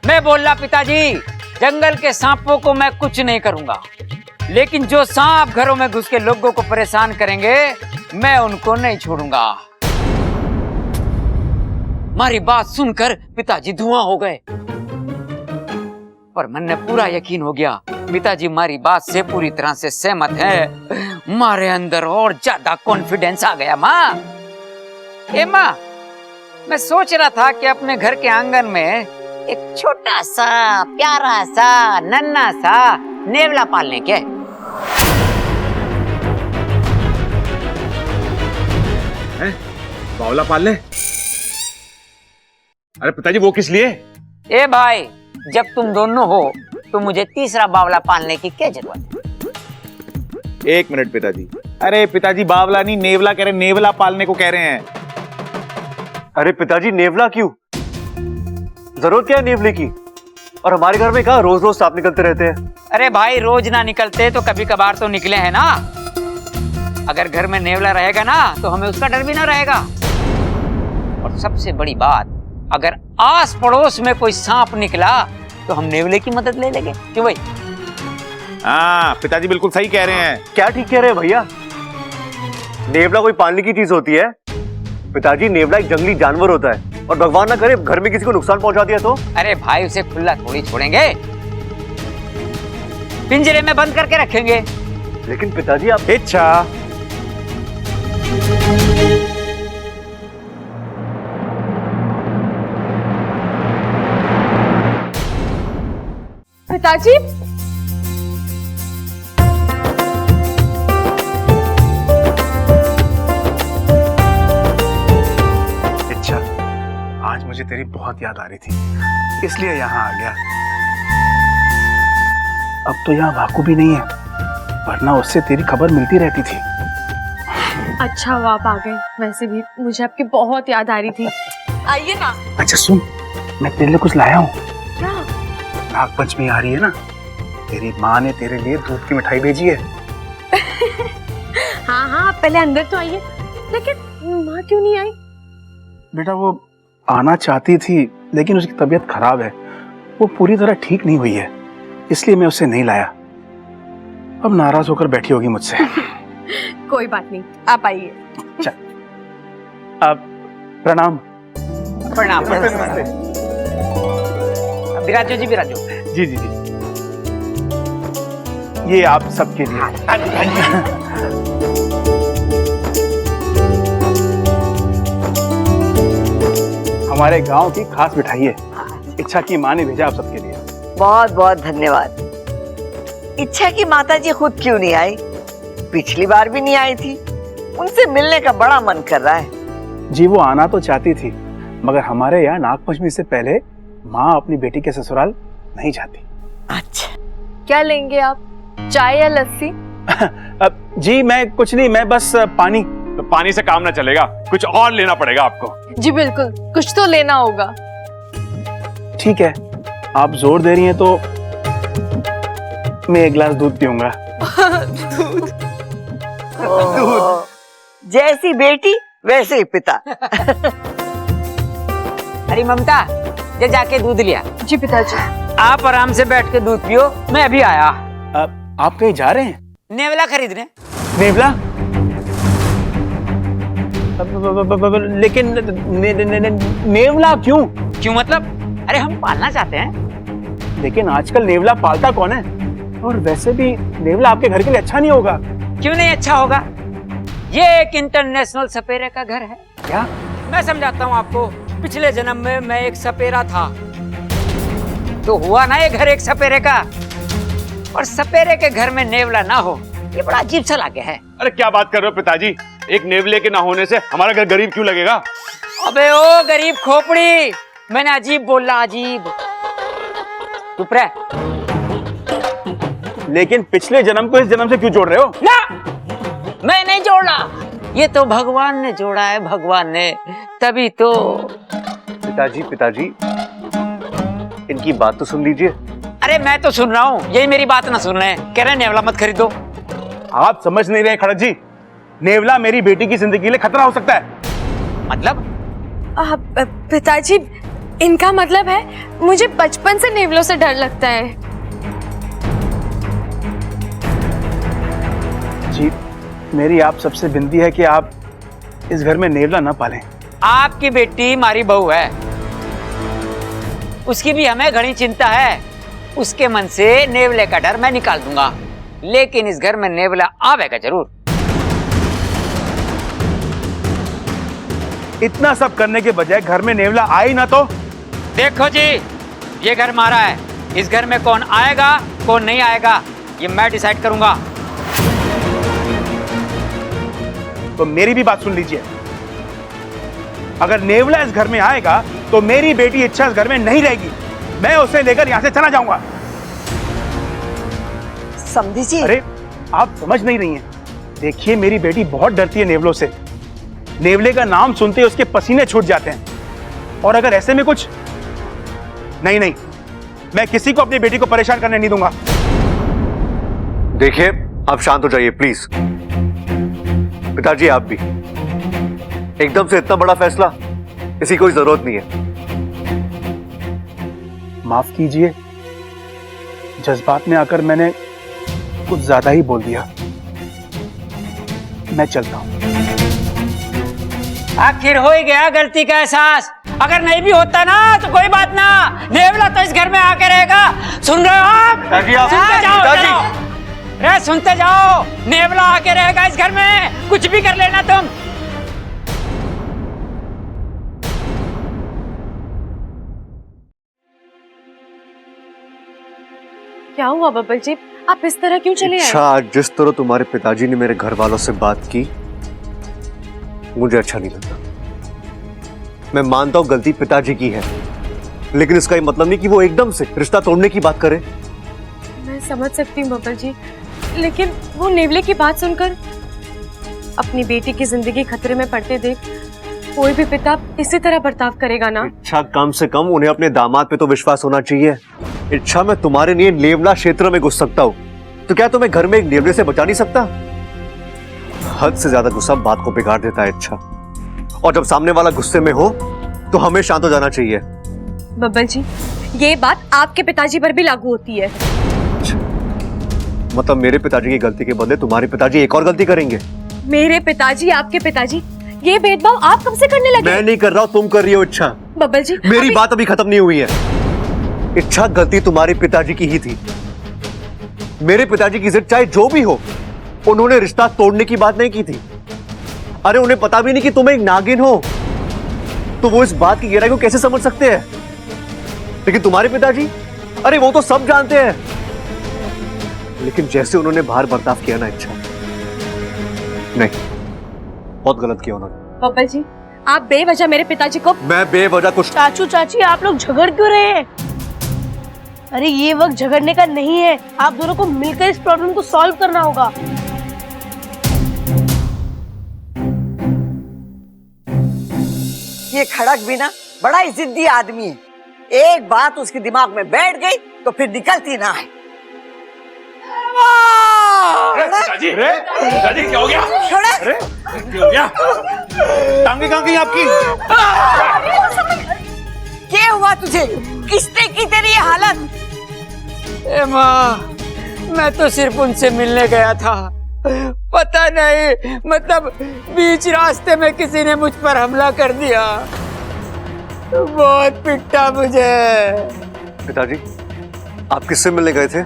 मैं बोला, पिताजी जंगल के सांपों को मैं कुछ नहीं करूंगा, लेकिन जो सांप घरों में घुस के लोगों को परेशान करेंगे मैं उनको नहीं छोड़ूंगा। हमारी बात सुनकर पिताजी धुआं हो गए, पर मन ने पूरा यकीन हो गया पिताजी हमारी बात से पूरी तरह से सहमत है। मारे अंदर और ज्यादा कॉन्फिडेंस आ गया। माँ, ए माँ, मैं सोच रहा था कि अपने घर के आंगन में एक छोटा सा प्यारा सा नन्हा सा नेवला पालने के। बावला पाल ले? अरे पिताजी वो किस लिए? ए भाई, जब तुम दोनों हो तो मुझे तीसरा बावला पालने की क्या जरूरत है? एक मिनट पिताजी। अरे पिताजी बावला नहीं नेवला कह रहे, नेवला पालने को कह रहे हैं। अरे पिताजी नेवला क्यों? जरूरत क्या है नेवले की? और हमारे घर में कहा रोज रोज सांप निकलते रहते हैं। अरे भाई, रोज ना निकलते तो कभी कभार तो निकले हैं ना। अगर घर में नेवला रहेगा ना तो हमें उसका डर भी ना रहेगा। और सबसे बड़ी बात, अगर आस पड़ोस में कोई सांप निकला तो हम नेवले की मदद ले लेंगे। क्यों भाई? हाँ पिताजी बिल्कुल सही कह रहे हैं। क्या ठीक कह रहे हैं भैया? नेवला कोई पालने की चीज होती है? पिताजी नेवला एक जंगली जानवर होता है, और भगवान ना करे घर में किसी को नुकसान पहुंचा दिया तो? अरे भाई, उसे खुला थोड़ी छोड़ेंगे, पिंजरे में बंद करके रखेंगे। लेकिन पिताजी आप इच्छा पिताजी, इच्छा, आज मुझे तेरी बहुत याद आ रही थी, इसलिए यहाँ आ गया। अब तो यहाँ भाकू भी नहीं है, वरना उससे तेरी खबर मिलती रहती थी। अच्छा हुआ आप आ गए। वैसे भी मुझे आपकी बहुत याद आ रही थी। आइए ना। अच्छा सुन, मैं तेरे लिए कुछ लाया हूँ। क्या? नागपंचमी आ रही है ना, तेरी माँ ने तेरे लिए दूध की मिठाई भेजी है। हाँ हाँ, आप पहले अंदर तो आइए। लेकिन माँ क्यों नहीं आई? बेटा वो आना चाहती थी, लेकिन उसकी तबीयत खराब है, वो पूरी तरह ठीक नहीं हुई है, इसलिए मैं उसे नहीं लाया। अब नाराज होकर बैठी होगी मुझसे। कोई बात नहीं, आप आइए। अब प्रणाम। प्रणाम। विराजो जी, विराजो। जी जी जी, ये आप सबके लिए। हमारे गांव की खास मिठाई है, इच्छा की माँ ने भेजा आप सबके लिए। बहुत बहुत धन्यवाद। इच्छा की माताजी खुद क्यों नहीं आई? पिछली बार भी नहीं आई थी। उनसे मिलने का बड़ा मन कर रहा है। जी वो आना तो चाहती थी, मगर हमारे यहाँ नागपंचमी से पहले माँ अपनी बेटी के ससुराल नहीं जाती। अच्छा, क्या लेंगे आप? चाय या लस्सी? जी मैं कुछ नहीं, मैं बस पानी। तो पानी से काम ना चलेगा, कुछ और लेना पड़ेगा आपको। जी बिल्कुल, कुछ तो लेना होगा। ठीक है, आप जोर दे रही हैं तो मैं एक गिलास दूध पीऊंगा। जैसी बेटी वैसे ही पिता। अरे ममता, ये जाके दूध लिया। जी पिताजी। आप आराम से बैठ के दूध पियो, मैं अभी आया। आप कहीं जा रहे हैं? नेवला खरीदने। नेवला? लेकिन नेवला क्यों? क्यों मतलब? अरे हम पालना चाहते हैं। लेकिन आजकल नेवला पालता कौन है? और वैसे भी नेवला आपके घर के लिए अच्छा नहीं होगा। क्यों नहीं अच्छा होगा? ये एक इंटरनेशनल सपेरे का घर है। क्या? मैं समझाता हूँ आपको। पिछले जन्म में मैं एक सपेरा था, तो हुआ ना ये घर एक सपेरे का। और सपेरे के घर में नेवला ना हो, ये बड़ा अजीब सा लगे है। अरे क्या बात कर रहे हो पिताजी? एक नेवले के ना होने से हमारा घर गरीब क्यों लगेगा? अबे ओ गरीब खोपड़ी, मैंने अजीब बोला, अजीब। चुप रह। लेकिन पिछले जन्म को इस जन्म से क्यों जोड़ रहे हो? ना, मैं नहीं जोड़ा, ये तो भगवान ने जोड़ा है, भगवान ने। तभी तो। पिताजी पिताजी, इनकी बात तो सुन लीजिए। अरे मैं तो सुन रहा हूँ, यही मेरी बात ना सुन रहे हैं। कह रहे हैं नेवला मत खरीदो। आप समझ नहीं रहे खड़क जी, नेवला मेरी बेटी की जिंदगी के लिए खतरा हो सकता है। मतलब? पिताजी, इनका मतलब है मुझे बचपन से नेवलों से डर लगता है। जी मेरी आप सबसे विनती है कि आप इस घर में नेवला ना पालें। आपकी बेटी हमारी बहू है, उसकी भी हमें घनी चिंता है। उसके मन से नेवले का डर मैं निकाल दूंगा, लेकिन इस घर में नेवला आवेगा जरूर। इतना सब करने के बजाय घर में नेवला आए ना तो देखो जी, ये घर हमारा है, इस घर में कौन आएगा कौन नहीं आएगा ये मैं डिसाइड करूंगा। तो मेरी भी बात सुन लीजिए, अगर नेवला इस घर में आएगा तो मेरी बेटी इच्छा इस घर में नहीं रहेगी, मैं उसे लेकर यहां से चला जाऊंगा। समझी जी? अरे आप समझ नहीं रही हैं, देखिए मेरी बेटी बहुत डरती है नेवलों से, नेवले का नाम सुनते ही उसके पसीने छूट जाते हैं, और अगर ऐसे में कुछ नहीं, मैं किसी को अपनी बेटी को परेशान करने नहीं दूंगा। देखिए आप शांत हो जाइए प्लीज। पिताजी आप भी, एकदम से इतना बड़ा फैसला, इसकी कोई जरूरत नहीं है। माफ कीजिए, जज्बात में आकर मैंने कुछ ज्यादा ही बोल दिया, मैं चलता हूं। आखिर हो ही गया गलती का एहसास, अगर नहीं भी होता ना तो कोई बात ना, नेवला तो इस घर में आके रहेगा। सुन रहे हो आप? पिताजी आप, सुनते जाओ, पिताजी। चलो। रे सुनते जाओ, नेवला आके रहेगा इस घर में, कुछ भी कर लेना तुम। क्या हुआ बब्बल जी, आप इस तरह क्यों चले आए? अच्छा, आज जिस तरह तुम्हारे पिताजी ने मेरे घर वालों से बात की मुझे अच्छा नहीं लगता। मैं मानता हूं गलती पिताजी की है, लेकिन इसका ये मतलब नहीं कि वो एकदम से रिश्ता तोड़ने की बात करे। मैं समझ सकती हूँ बब्बल जी, लेकिन वो नेवले की बात सुनकर अपनी बेटी की जिंदगी खतरे में पड़ते देख कोई भी पिता इसी तरह बर्ताव करेगा ना। इच्छा, कम से कम उन्हें अपने दामाद पे तो विश्वास होना चाहिए। इच्छा, मैं तुम्हारे लिए नेवला क्षेत्र में घुस सकता हूँ, तो क्या तुम्हें घर में एक नेवले से बचा नहीं सकता? हद से ज्यादा गुस्सा बात को बिगाड़ देता है इच्छा, और जब सामने वाला गुस्से में हो तो हमें शांत हो जाना चाहिए। बब्बल जी, ये बात आपके पिताजी पर भी लागू होती है। मतलब मेरे पिताजी की गलती के बदले तुम्हारे पिताजी एक और गलती करेंगे? मेरे पिताजी, आपके पिताजी, ये भेदभाव आप कब से करने लगे? मैं नहीं कर रहा हूं, तुम कर रही हो इच्छा। बब्बल जी मेरी बात अभी खत्म नहीं हुई है। इच्छा, गलती तुम्हारे पिताजी की ही थी। मेरे पिताजी की जिद चाहे जो भी हो, उन्होंने रिश्ता तोड़ने की बात नहीं की थी। अरे उन्हें पता भी नहीं कि तुम एक नागिन हो, तो वो इस बात की गहराई को कैसे समझ सकते हैं? लेकिन तुम्हारे पिताजी, अरे वो तो सब जानते हैं। लेकिन जैसे उन्होंने बाहर बर्ताव किया ना इच्छा, नहीं, बहुत गलत किया उन्होंने। बब्बल जी, आप बेवजह मेरे पिताजी को। मैं बेवजह कुछ। चाचू चाची आप लोग झगड़ क्यों रहे हैं? अरे ये वक्त झगड़ने का नहीं है, आप दोनों को मिलकर इस प्रॉब्लम को सॉल्व करना होगा। ये खड़क भी ना बड़ा ही जिद्दी आदमी है, एक बात उसके दिमाग में बैठ गई तो फिर निकलती ना है। पिताजी, पिताजी क्या हो गया? खड़क, क्या हो गया? टांगे कहाँ गई आपकी? क्या हुआ तुझे? किसने की तेरी ये हालत? ए माँ, मैं तो सिर्फ उनसे मिलने गया था, पता नहीं, मतलब बीच रास्ते में किसी ने मुझ पर हमला कर दिया, बहुत पिटा मुझे। पिताजी, आप किससे मिलने गए थे?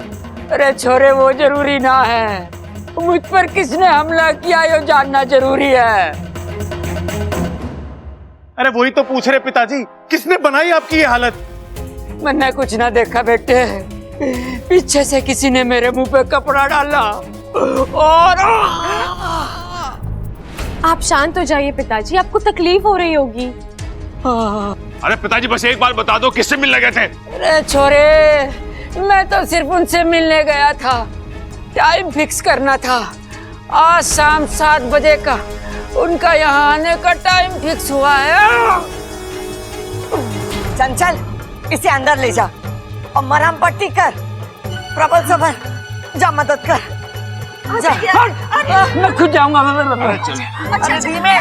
अरे छोरे, वो जरूरी ना है, मुझ पर किसने हमला किया ये जानना जरूरी है। अरे वही तो पूछ रहे पिताजी, किसने बनाई आपकी ये हालत? मैंने कुछ ना देखा बेटे, पीछे से किसी ने मेरे मुंह पे कपड़ा डाला और आप शांत हो जाइए पिताजी, आपको तकलीफ हो रही होगी। अरे पिताजी बस एक बार बता दो, किससे मिलने गए थे? अरे छोरे, मैं तो सिर्फ उनसे मिलने गया था, टाइम फिक्स करना था, आज शाम 7 बजे का उनका यहाँ आने का टाइम फिक्स हुआ है। चंचल, इसे अंदर ले जा और मरहम पट्टी कर, प्रबल से भर, जा मदद कर, जा। मैं खुद जाऊंगा। अच्छा धीमे,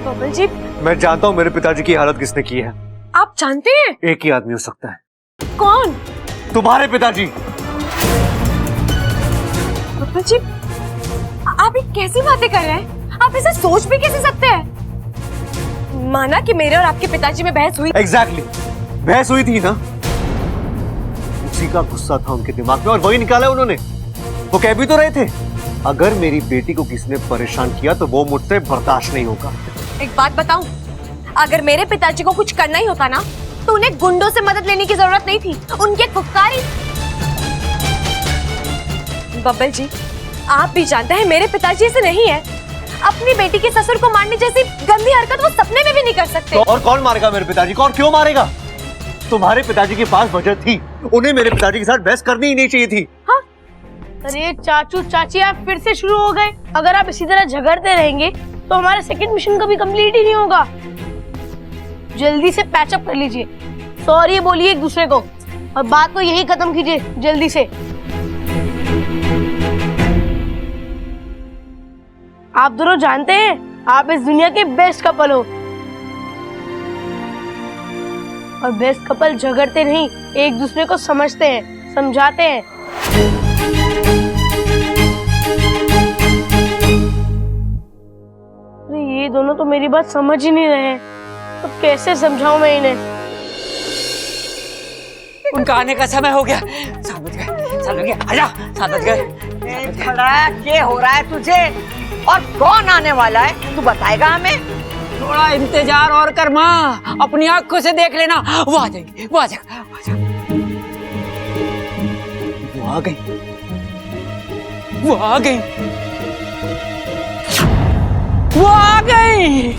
बब्बल जी, मैं जानता हूं मेरे पिताजी की हालत किसने की है। आप जानते हैं? एक ही आदमी हो सकता है। कौन? तुम्हारे पिताजी। बब्बल जी, आप ये कैसी बातें कर रहे हैं? आप ऐसे सोच भी कैसे सकते हैं? माना कि मेरे और आपके पिताजी में बहस हुई। एग्जैक्टली बहस हुई थी ना, उसी का गुस्सा था उनके दिमाग में और वही निकाला उन्होंने। वो कह भी तो रहे थे, अगर मेरी बेटी को किसी ने परेशान किया तो वो मुझसे बर्दाश्त नहीं होगा। एक बात बताऊं, अगर मेरे पिताजी को कुछ करना ही होता ना तो उन्हें गुंडों से मदद लेने की जरूरत नहीं थी, उनके फुफकारी। बब्बल जी, आप भी जानते हैं मेरे पिताजी ऐसे नहीं है। अपनी बेटी के ससुर को मारने जैसी गंदी हरकत वो सपने में भी नहीं कर सकते। तो और कौन मारेगा मेरे पिताजी को, और क्यों मारेगा? तुम्हारे पिताजी के पास वजह थी, उन्हें मेरे पिताजी के साथ बहस करनी ही नहीं चाहिए थी। हाँ? अरे चाचू चाची, आप फिर से शुरू हो गए। अगर आप इसी तरह झगड़ते रहेंगे तो हमारा सेकंड मिशन कभी कंप्लीट ही नहीं होगा। जल्दी से पैचअप कर लीजिए, सॉरी बोलिए एक दूसरे को और बात को यही खत्म कीजिए जल्दी से। आप दोनों जानते हैं आप इस दुनिया के बेस्ट कपल हो, और बेस्ट कपल झगड़ते नहीं, एक दूसरे को समझते हैं, समझाते हैं। अरे ये दोनों तो मेरी बात समझ ही नहीं रहे हैं, तो कैसे समझाऊं मैं इन्हें? उनका आने का समय हो गया। 7 बज गए, आजा, 7 बज गए। खड़ा क्या हो रहा है तुझे, और कौन आने वाला है तू बताएगा हमें? थोड़ा इंतजार और कर माँ, अपनी आंखों से देख लेना, वो आ जाएगी, वो आ जाएगा, वो आ जाएगा। वो आ गई, वो आ गई, वो आ गई।